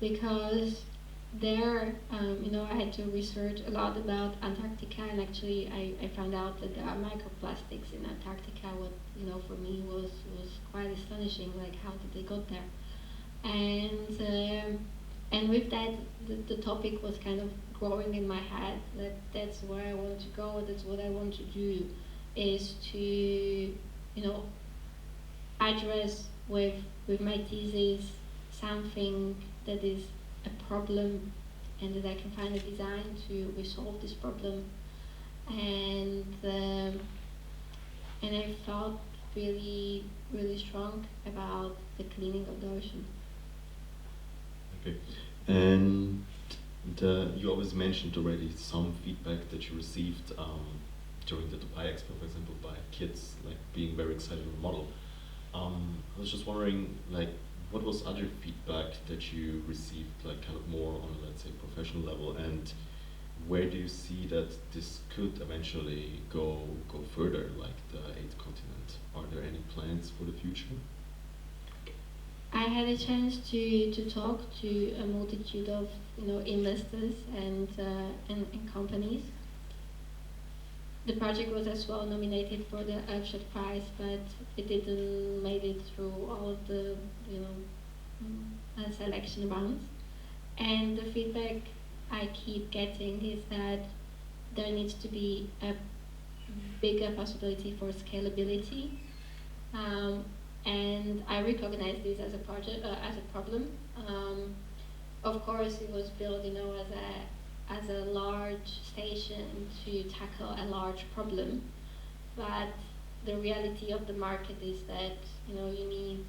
because there, I had to research a lot about Antarctica, and actually I found out that there are microplastics in Antarctica, what, for me was quite astonishing, like how did they got there? And with that, the topic was kind of growing in my head, that's where I want to go, that's what I want to do, is to, address with my thesis something that is a problem, and that I can find a design to resolve this problem. And I felt really, really strong about the cleaning of the ocean. Okay. And you always mentioned already some feedback that you received during the Dubai Expo, for example, by kids like being very excited on the model. I was just wondering, like, what was other feedback that you received, like kind of more on, let's say, professional level, and where do you see that this could eventually go further, like the 8th continent? Are there any plans for the future? I had a chance to talk to a multitude of investors and companies. The project was as well nominated for the Upshot Prize, but it didn't make it through all of the selection rounds. And the feedback I keep getting is that there needs to be a bigger possibility for scalability. And I recognize this as a project, as a problem. Of course, it was built, as a large station to tackle a large problem, but the reality of the market is that you need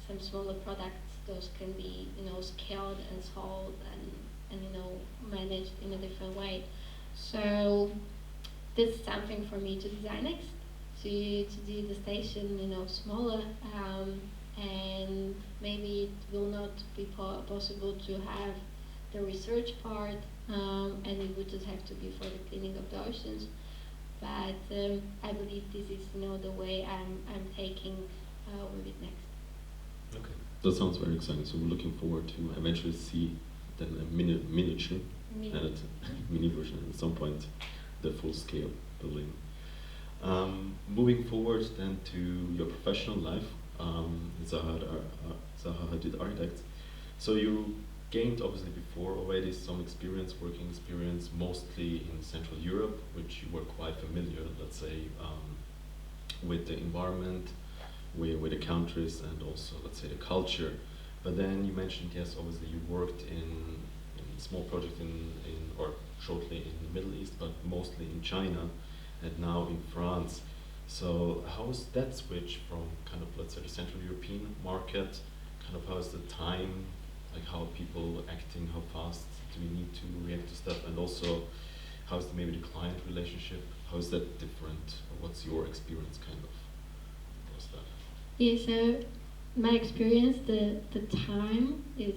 some smaller products. Those can be scaled and sold and managed in a different way. So this is something for me to design next. To do the station, smaller, and maybe it will not be possible to have the research part, and it would just have to be for the cleaning of the oceans. But I believe this is, the way I'm taking with it next. Okay, that sounds very exciting. So we're looking forward to eventually see then a miniature and a mini version, and at some point the full scale building. Moving forward then to your professional life, Zaha Hadid Architects. So you gained obviously before already some working experience, mostly in Central Europe, which you were quite familiar, let's say, with the environment, with the countries, and also, let's say, the culture. But then you mentioned, yes, obviously you worked in a small project or shortly in the Middle East, but mostly in China, and now in France. So how is that switch from kind of, let's say, the Central European market, kind of how is the time, like how are people acting, how fast do we need to react to stuff, and also how is maybe the client relationship, how is that different, or what's your experience kind of for stuff? Yeah, so my experience, the time is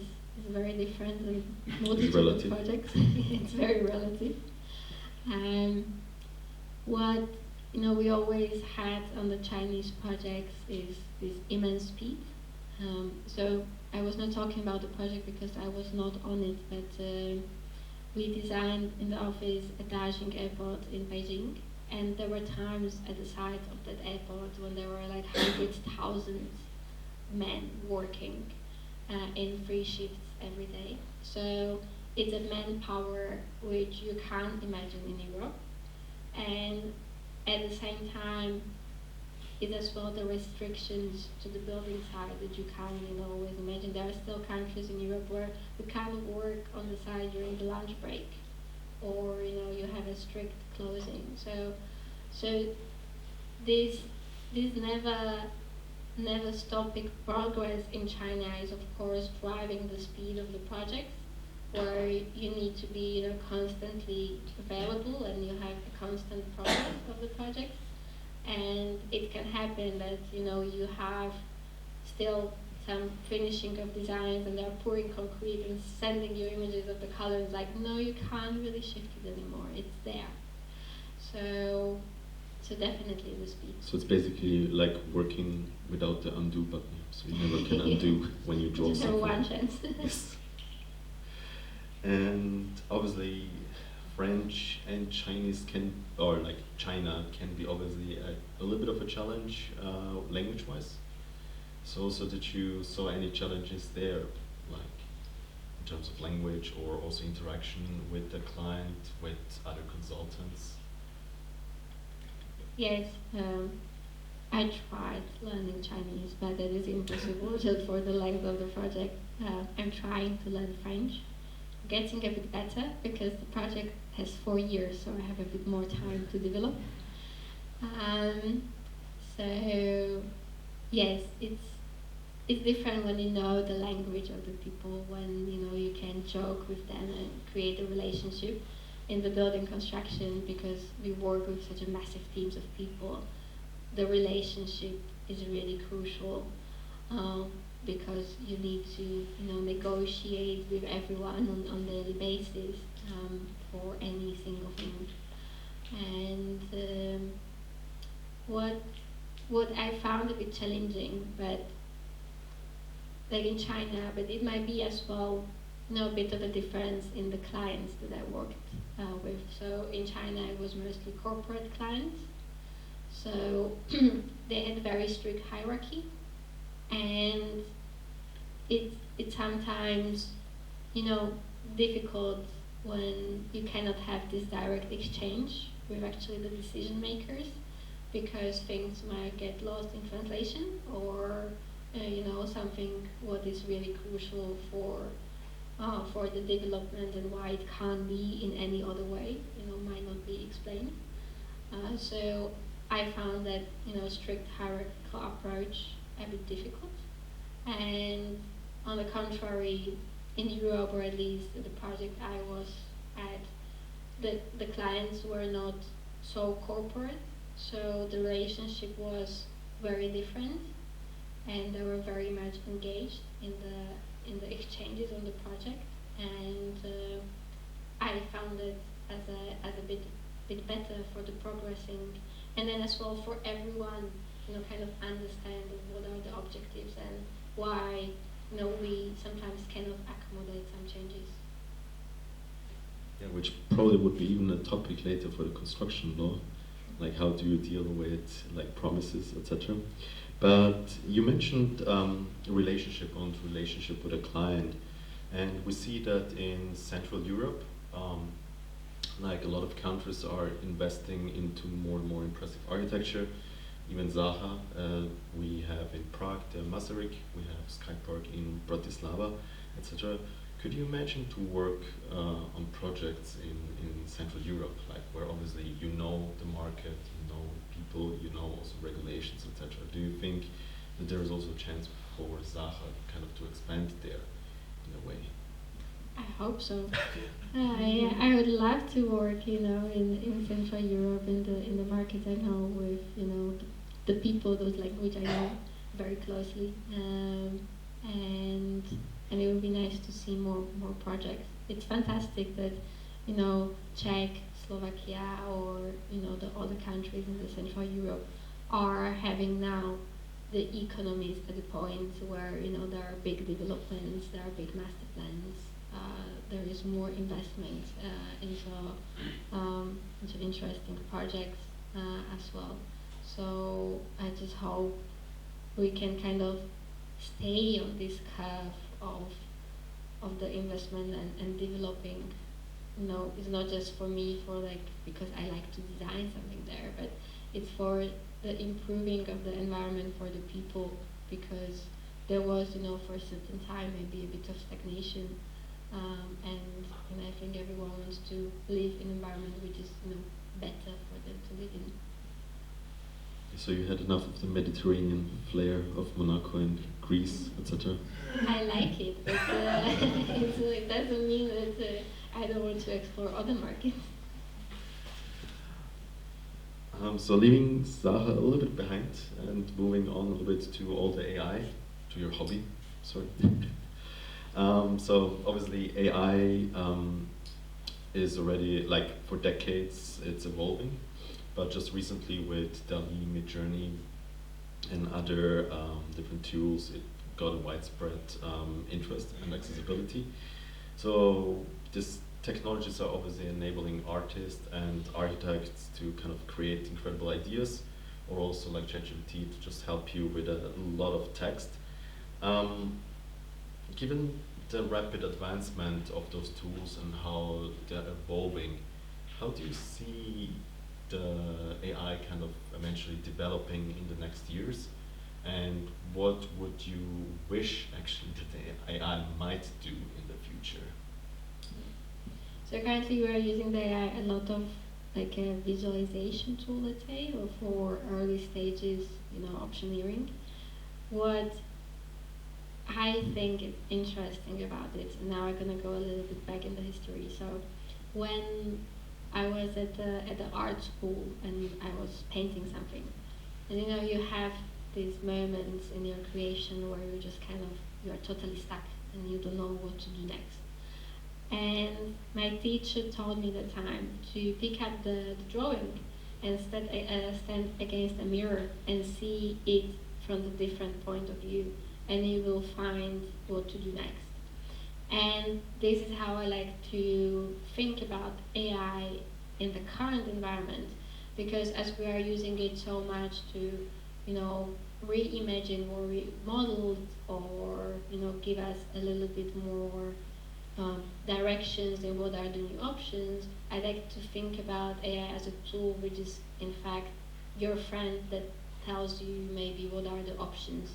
very different in multiple of projects. It's very relative. What we always had on the Chinese projects is this immense speed. So I was not talking about the project because I was not on it, but we designed in the office a Daxing airport in Beijing, and there were times at the site of that airport when there were like hundreds, thousands men working in 3 shifts every day. So it's a manpower which you can't imagine in Europe. And at the same time, it as well the restrictions to the building side that you can't always imagine. There are still countries in Europe where you can't work on the side during the lunch break, or you have a strict closing. So this never stopping progress in China is of course driving the speed of the projects, where you need to be constantly available and you have a constant progress of the project. And it can happen that you have still some finishing of designs and they're pouring concrete and sending you images of the colors, like, no, you can't really shift it anymore, it's there. So definitely the speed. So it's basically like working without the undo button, so you never can undo when you draw something. One chance. Yes. And obviously French and Chinese China can be obviously a little bit of a challenge language-wise. So did you saw any challenges there, like in terms of language or also interaction with the client, with other consultants? Yes, I tried learning Chinese, but it is impossible just for the length of the project. I'm trying to learn French, getting a bit better because the project has 4 years, so I have a bit more time to develop. So yes, it's different when you know the language of the people, when you can joke with them and create a relationship. In the building construction, because we work with such a massive teams of people, the relationship is really crucial, because you need to negotiate with everyone on a daily basis, for any single thing. And what I found a bit challenging, but like in China, but it might be as well, a bit of a difference in the clients that I worked with. So in China, it was mostly corporate clients. So they had very strict hierarchy, and it's sometimes difficult when you cannot have this direct exchange with actually the decision makers, because things might get lost in translation, or something what is really crucial for the development and why it can't be in any other way, might not be explained. So I found that strict hierarchical approach a bit difficult, and on the contrary, in Europe, or at least the project I was at, the clients were not so corporate, so the relationship was very different, and they were very much engaged in the exchanges on the project, and I found it as a bit better for the progressing, and then as well for everyone, kind of understand what are the objectives and why we sometimes cannot accommodate some changes. Yeah, which probably would be even a topic later for the construction law, like how do you deal with like promises, etc. But you mentioned relationship with a client, and we see that in Central Europe, like a lot of countries are investing into more and more impressive architecture. Even Zaha, we have in Prague the Masaryk, we have Skypark in Bratislava, etc. Could you imagine to work on projects in Central Europe, like where obviously you know the market, you know people, you know also regulations, etc. Do you think that there is also a chance for Zaha kind of to expand there in a way? I hope so. I would love to work, in Central Europe, in the markets I know, with the people, those language I know very closely, and it would be nice to see more projects. It's fantastic that Czech, Slovakia, or the other countries in the Central Europe are having now the economies at the point where there are big developments, there are big master plans. There is more investment into interesting projects as well. So I just hope we can kind of stay on this curve of the investment and developing. It's not just for me, because I like to design something there, but it's for the improving of the environment for the people, because there was for a certain time maybe a bit of stagnation. And I think everyone wants to live in an environment which is better for them to live in. So you had enough of the Mediterranean flair of Monaco and Greece, etc. I like it, but it doesn't mean that I don't want to explore other markets. So leaving Zaha a little bit behind and moving on a little bit to all the AI, to your hobby, sorry. So obviously AI is already, like for decades, it's evolving, but just recently with DALL-E, Midjourney, and other different tools, it got a widespread interest and accessibility. So these technologies are obviously enabling artists and architects to kind of create incredible ideas, or also like ChatGPT to just help you with a lot of text. Given the rapid advancement of those tools and how they're evolving, how do you see the AI kind of eventually developing in the next years? And what would you wish actually that the AI might do in the future? So currently we are using the AI a lot of like a visualization tool, let's say, or for early stages, optioneering. What I think it's interesting about it, and now I'm gonna go a little bit back in the history. So, when I was at the art school and I was painting something, and you know you have these moments in your creation where you just kind of you're totally stuck and you don't know what to do next. And my teacher told me the time to pick up the drawing and stand against a mirror and see it from the different point of view, and you will find what to do next. And this is how I like to think about AI in the current environment, because as we are using it so much to, you know, reimagine or remodel or, you know, give us a little bit more directions and what are the new options, I like to think about AI as a tool which is in fact your friend that tells you maybe what are the options,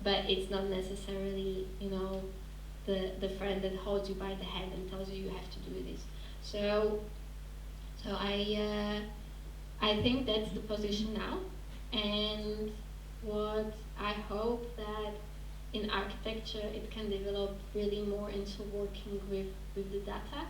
but it's not necessarily, you know, the friend that holds you by the hand and tells you you have to do this. So I think that's the position now, and what I hope that in architecture it can develop really more into working with the data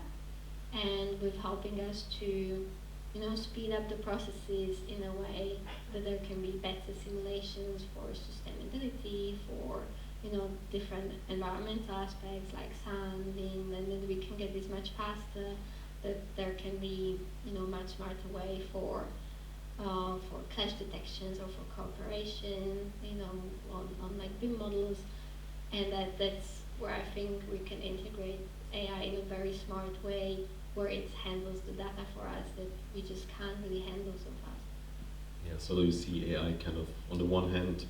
and with helping us to, you know, speed up the processes in a way that there can be better simulations for sustainability, for, you know, different environmental aspects like sun, wind, and then we can get this much faster, that there can be, you know, much smarter way for clash detections or for cooperation, you know, on like BIM models, and that's where I think we can integrate AI in a very smart way, where it handles the data for us that we just can't really handle so fast. Yeah, so you see AI kind of, on the one hand,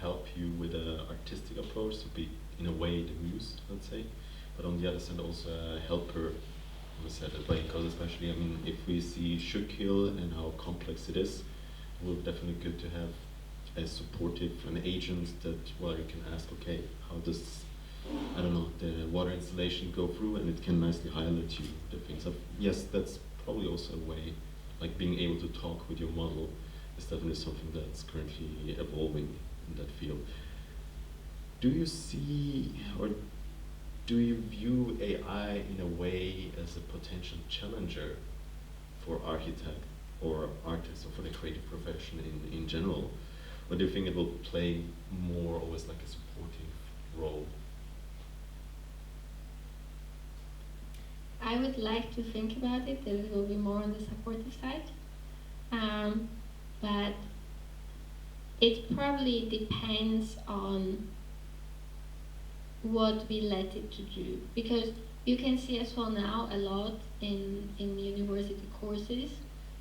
help you with an artistic approach, to be in a way the muse, let's say, but on the other side also a helper, we said that way, because especially, I mean, if we see Schuylkill and how complex it is, it would definitely good to have a supportive, an agent that, well, you can ask, okay, how does, I don't know, the water installation go through, and it can nicely highlight you the things. Yes, that's probably also a way, like being able to talk with your model is definitely something that's currently evolving in that field. Do you see, or do you view AI in a way as a potential challenger for architect or artists or for the creative profession in general? Or do you think it will play more always like a supportive role? I would like to think about it that it will be more on the supportive side, but it probably depends on what we let it to do, because you can see as well now a lot in university courses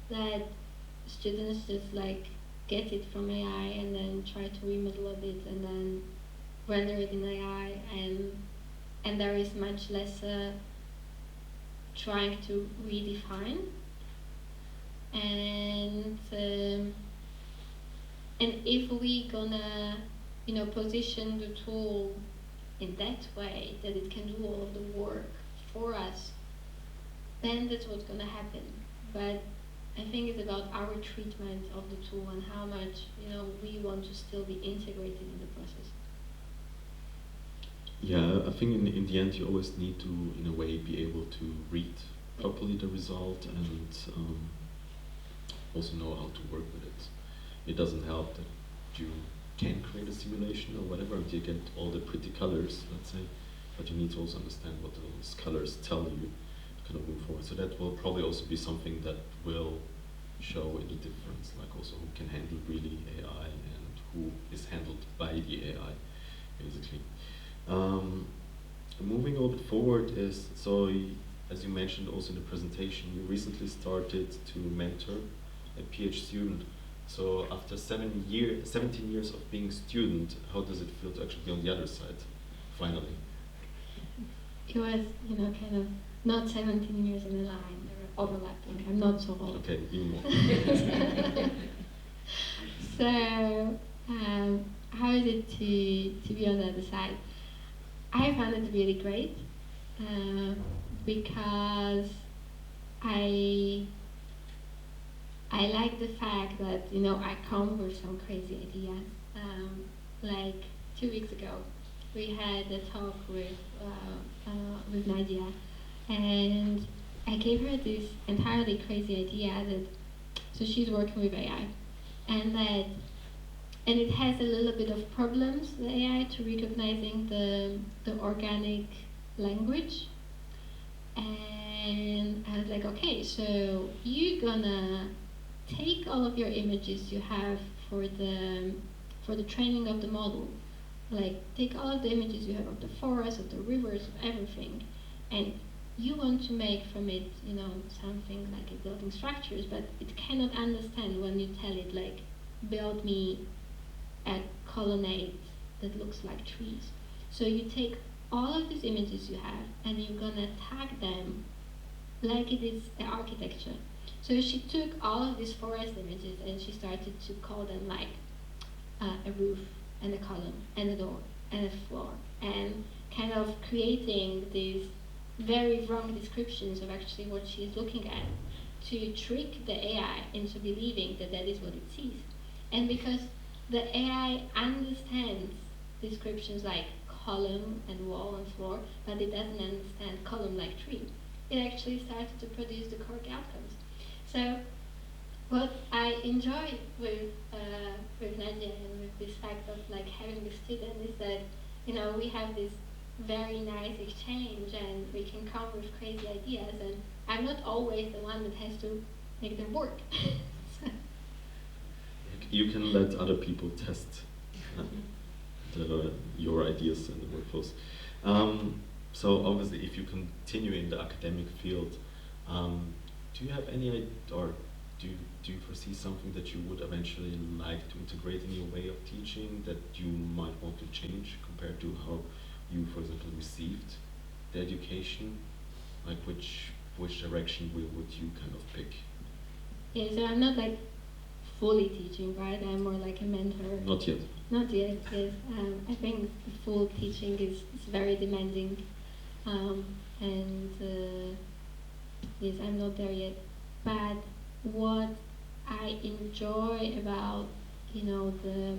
that students just like get it from AI and then try to remodel a bit and then render it in AI, and there is much less trying to redefine, and if we gonna, you know, position the tool in that way that it can do all of the work for us, then that's what's gonna happen. But I think it's about our treatment of the tool and how much, you know, we want to still be integrated in the process. Yeah, I think in the end you always need to, in a way, be able to read properly the result and also know how to work with it. It doesn't help that you can create a simulation or whatever and you get all the pretty colors, let's say, but you need to also understand what those colors tell you to kind of move forward. So that will probably also be something that will show in the difference, like also who can handle really AI and who is handled by the AI, basically. Moving a little bit forward is, so as you mentioned also in the presentation, you recently started to mentor a PhD student. So after 17 years of being a student, how does it feel to actually be on the other side, finally? It was, you know, kind of not 17 years in a line, they were overlapping. I'm not so old. Okay, even more. So, how is it to be on the other side? I found it really great because I like the fact that, you know, I come with some crazy ideas. Like 2 weeks ago, we had a talk with Nadia, and I gave her this entirely crazy idea that, so she's working with AI, and it has a little bit of problems, the AI, to recognizing the organic language. And I was like, okay, so you're gonna take all of your images you have for the training of the model, like take all of the images you have of the forest, of the rivers, of everything, and you want to make from it, something like a building structures, but it cannot understand when you tell it, like, build me a colonnade that looks like trees. So you take all of these images you have and you're gonna tag them like it is an architecture. So she took all of these forest images and she started to call them like a roof and a column and a door and a floor, and kind of creating these very wrong descriptions of actually what she is looking at to trick the AI into believing that that is what it sees. And because the AI understands descriptions like column and wall and floor, but it doesn't understand column like tree, it actually started to produce the correct outcomes. So what I enjoy with Nadia and with this fact of like having the student is that we have this very nice exchange and we can come with crazy ideas, and I'm not always the one that has to make them work. So. You can let other people test your ideas and the workflows. So obviously, if you continue in the academic field, do you have any or do you foresee something that you would eventually like to integrate in your way of teaching that you might want to change compared to how you, for example, received the education? Like which direction would you kind of pick? Yeah, so I'm not like fully teaching, right? I'm more like a mentor. Not yet. Not yet, yes. I think full teaching is very demanding. Yes, I'm not there yet. But what I enjoy about, the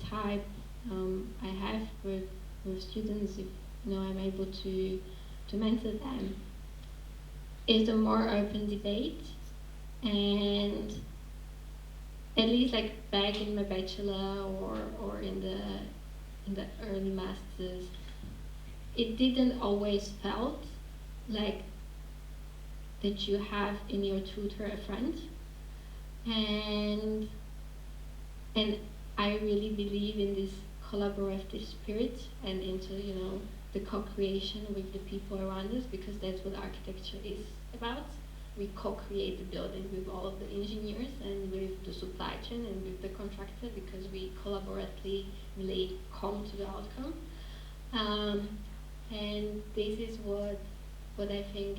type I have with students, if I'm able to mentor them, is the more open debate. And at least like back in my bachelor or in the early masters, it didn't always felt like that you have in your tutor a friend, and I really believe in this collaborative spirit and into the co-creation with the people around us, because that's what architecture is about. We co-create the building with all of the engineers and with the supply chain and with the contractor, because we collaboratively really come to the outcome. And this is what I think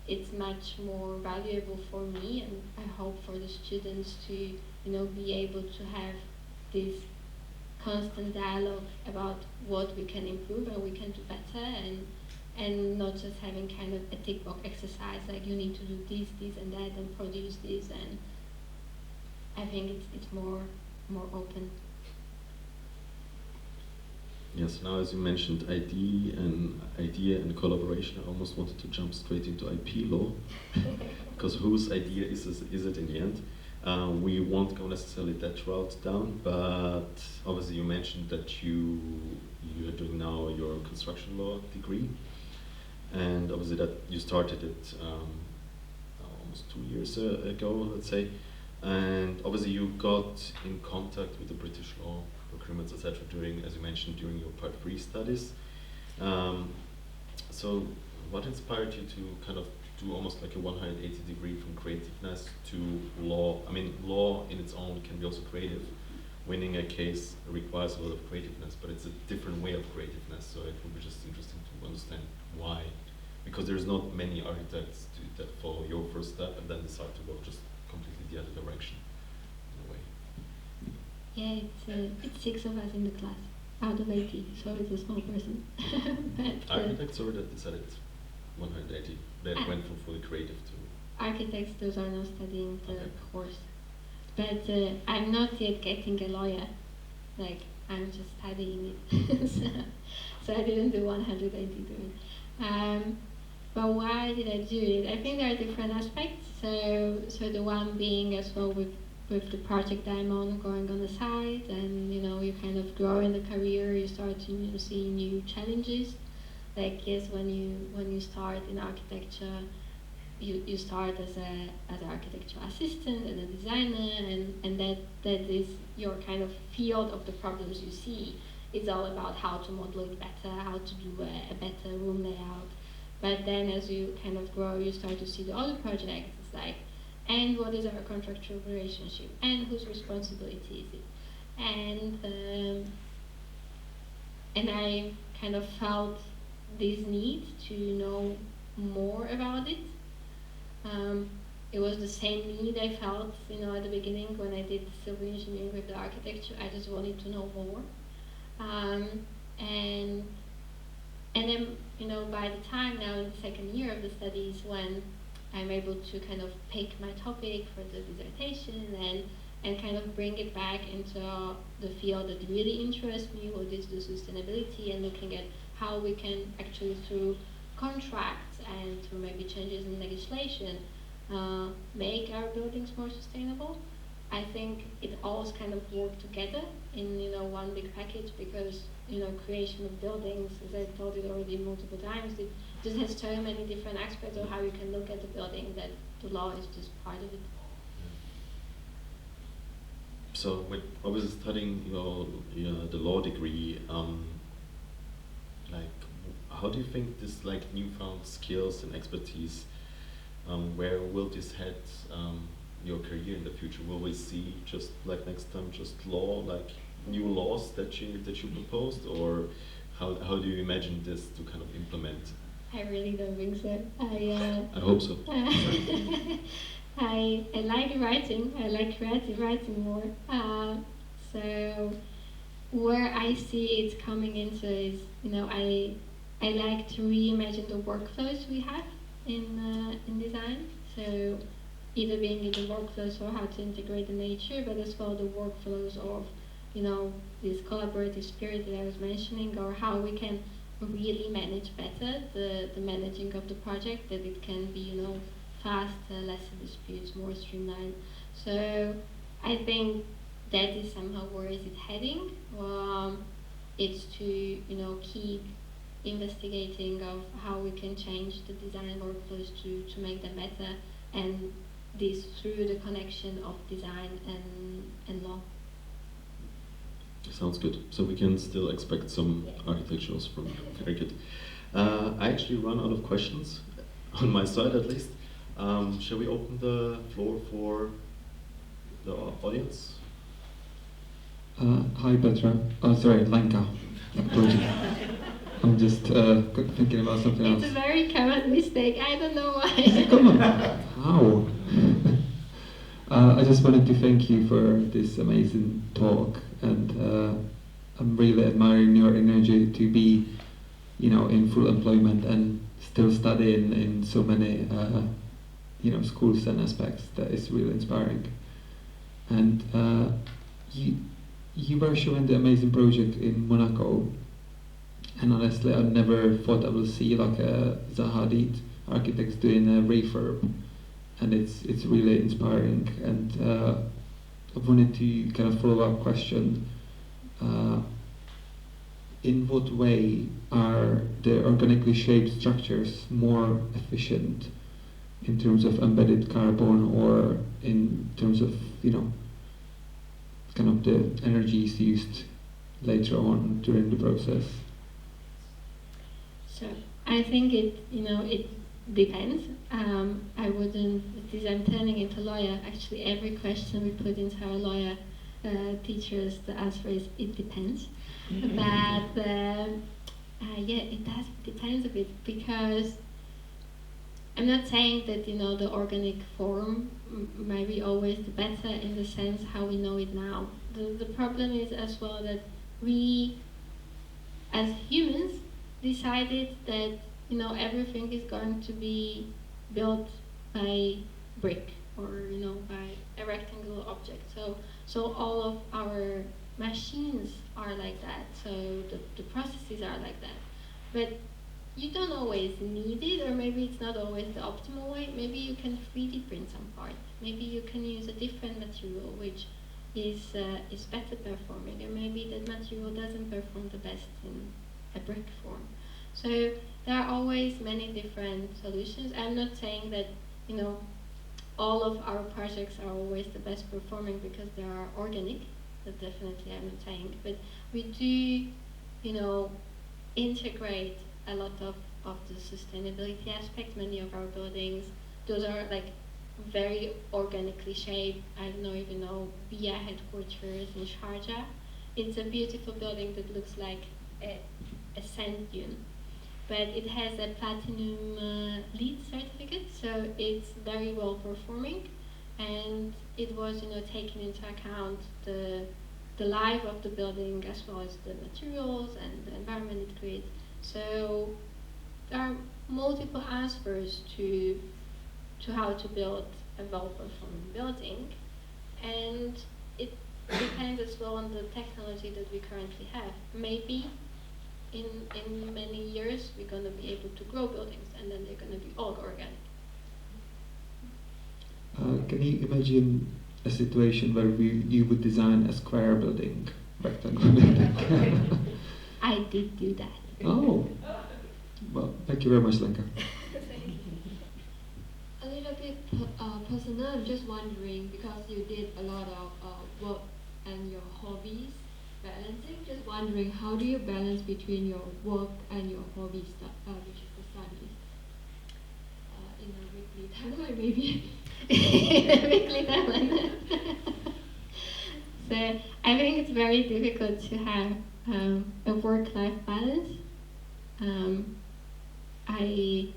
it's much more valuable for me, and I hope for the students to be able to have this constant dialogue about what we can improve and we can do better, and not just having kind of a tick box exercise like you need to do this and that and produce this. And I think it's more open. Yes, now as you mentioned idea and collaboration, I almost wanted to jump straight into IP law, because whose idea is it in the end? We won't go necessarily that route down, but obviously you mentioned that you are doing now your construction law degree, and obviously that you started it almost 2 years ago, let's say, and obviously you got in contact with the British law, procurements, etc. during, as you mentioned, during your Part 3 studies. So what inspired you to kind of do almost like a 180 degree from creativeness to law? I mean, law in its own can be also creative. Winning a case requires a lot of creativeness, but it's a different way of creativeness, so it would be just interesting to understand why. Because there's not many architects that follow your first step and then decide to go just completely the other direction, in a way. Yeah, it's 6 of us in the class, out of 80, so it's a small person. But, architects or that decided 180, that went from fully creative to... Architects, those are not studying the Okay. course. But I'm not yet getting a lawyer. Like, I'm just studying it. So I didn't do 180 to it. But why did I do it? I think there are different aspects. So the one being as well with the project that I'm on, going on the side, and you kind of grow in the career. You start to see new challenges. Like yes, when you start in architecture, you start as an architectural assistant and a designer, and that is your kind of field of the problems you see. It's all about how to model it better, how to do a better room layout. But then as you kind of grow, you start to see the other projects. It's like, and what is our contractual relationship? And whose responsibility is it? And I kind of felt this need to know more about it. It was the same need I felt, at the beginning when I did civil engineering with the architecture. I just wanted to know more. And then, by the time now in the second year of the studies, when I'm able to kind of pick my topic for the dissertation and kind of bring it back into the field that really interests me, what is the sustainability, and looking at how we can actually through contracts and through maybe changes in legislation make our buildings more sustainable. I think it all kind of work together in one big package, because creation of buildings, as I've told you already multiple times, it just has so many different aspects of how you can look at the building that the law is just part of it. So when I was studying the law degree, how do you think this newfound skills and expertise, where will this head your career in the future? Will we see just next time just new laws that you proposed, or how do you imagine this to kind of implement? I really don't think so. I hope so. I like writing. I like creative writing more. So where I see it coming into is, I like to reimagine the workflows we have in design. So either being in the workflows or how to integrate the nature, but as well the workflows of, this collaborative spirit that I was mentioning, or how we can really manage better the managing of the project, that it can be, faster, lesser disputes, more streamlined. So I think that is somehow where is it heading. It's to, keep investigating of how we can change the design workflows to make them better, and this through the connection of design and law. Sounds good. So we can still expect some architecturals from you. Very good. I actually run out of questions, on my side at least. Shall we open the floor for the audience? Hi Petra. Oh, sorry, Lenka. I'm just thinking about something else. It's a very common mistake. I don't know why. Come on. How? I just wanted to thank you for this amazing talk, and I'm really admiring your energy to be, in full employment and still studying in so many, schools and aspects. That is really inspiring. And you were showing the amazing project in Monaco, and honestly, I never thought I would see a Zaha Hadid Architects doing a refurb, and it's really inspiring. And I wanted to kind of follow up question: in what way are the organically shaped structures more efficient in terms of embedded carbon, or in terms of kind of the energies used later on during the process? So I think it depends. I wouldn't, because I'm turning into lawyer, actually every question we put into our lawyer teachers, the answer is it depends. But it does depends a bit, because I'm not saying that the organic form might be always the better in the sense how we know it now. The problem is as well that we as humans decided that everything is going to be built by brick, or by a rectangular object. So all of our machines are like that, so the processes are like that. But you don't always need it, or maybe it's not always the optimal way. Maybe you can 3D print some part. Maybe you can use a different material which is better performing, and maybe that material doesn't perform the best in a brick form. So there are always many different solutions. I'm not saying that, you know, all of our projects are always the best performing because they are organic. That definitely I'm not saying, but we do, you know, integrate a lot of the sustainability aspects. Many of our buildings, those are like very organically shaped. I don't even know, BIA headquarters in Sharjah. It's a beautiful building that looks like a sand dune, but it has a platinum LEED certificate, so it's very well performing, and it was, you know, taking into account the life of the building as well as the materials and the environment it creates. So there are multiple answers to how to build a well-performing building, and it depends as well on the technology that we currently have. Maybe in many years we're going to be able to grow buildings, and then they're going to be all organic. Can you imagine a situation where you would design a square building, rectangular building? I did do that. Oh, well, thank you very much, Lenka. A little bit personal, I'm just wondering, because you did a lot of work and your hobbies, balancing, just wondering, how do you balance between your work and your hobby stuff, which is the studies? In a weekly timeline, maybe? Weekly timeline. So I think it's very difficult to have a work-life balance. I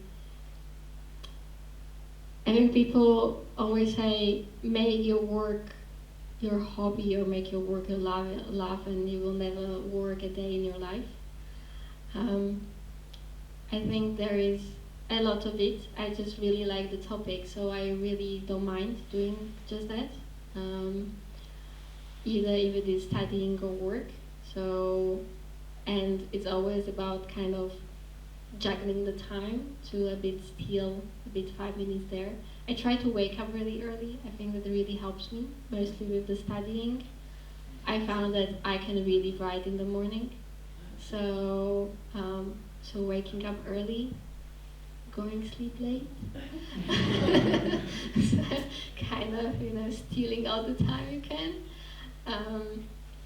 think people always say, make your work your hobby or make your work your love, and you will never work a day in your life. I think there is a lot of it. I just really like the topic, so I really don't mind doing just that. Either if it is studying or work. So, and it's always about kind of juggling the time to a bit still, a bit 5 minutes there. I try to wake up really early. I think that really helps me, mostly with the studying. I found that I can really write in the morning. So, so waking up early, going sleep late. So kind of, you know, stealing all the time you can.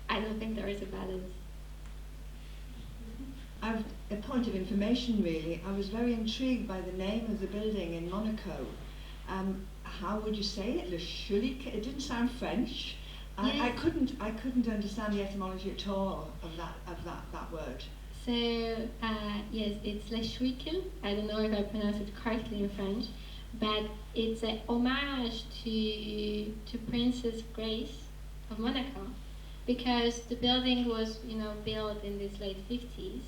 I don't think there is a balance. I've a point of information really. I was very intrigued by the name of the building in Monaco. How would you say it? Le Chulic? It didn't sound French. Yes. I couldn't understand the etymology at all of that word. So yes, it's Le Chulic. I don't know if I pronounce it correctly in French, but it's a homage to Princess Grace of Monaco, because the building was, you know, built in this late 50s,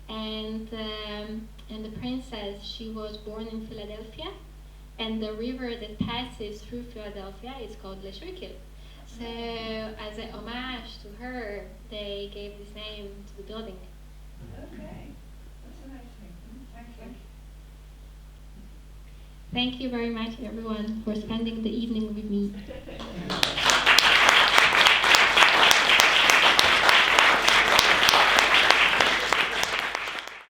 and the princess, she was born in Philadelphia, and the river that passes through Philadelphia is called Le Chulic. So as a homage to her, they gave this name to the building. Okay, that's a nice thing. Thank you. Thank you very much, everyone, for spending the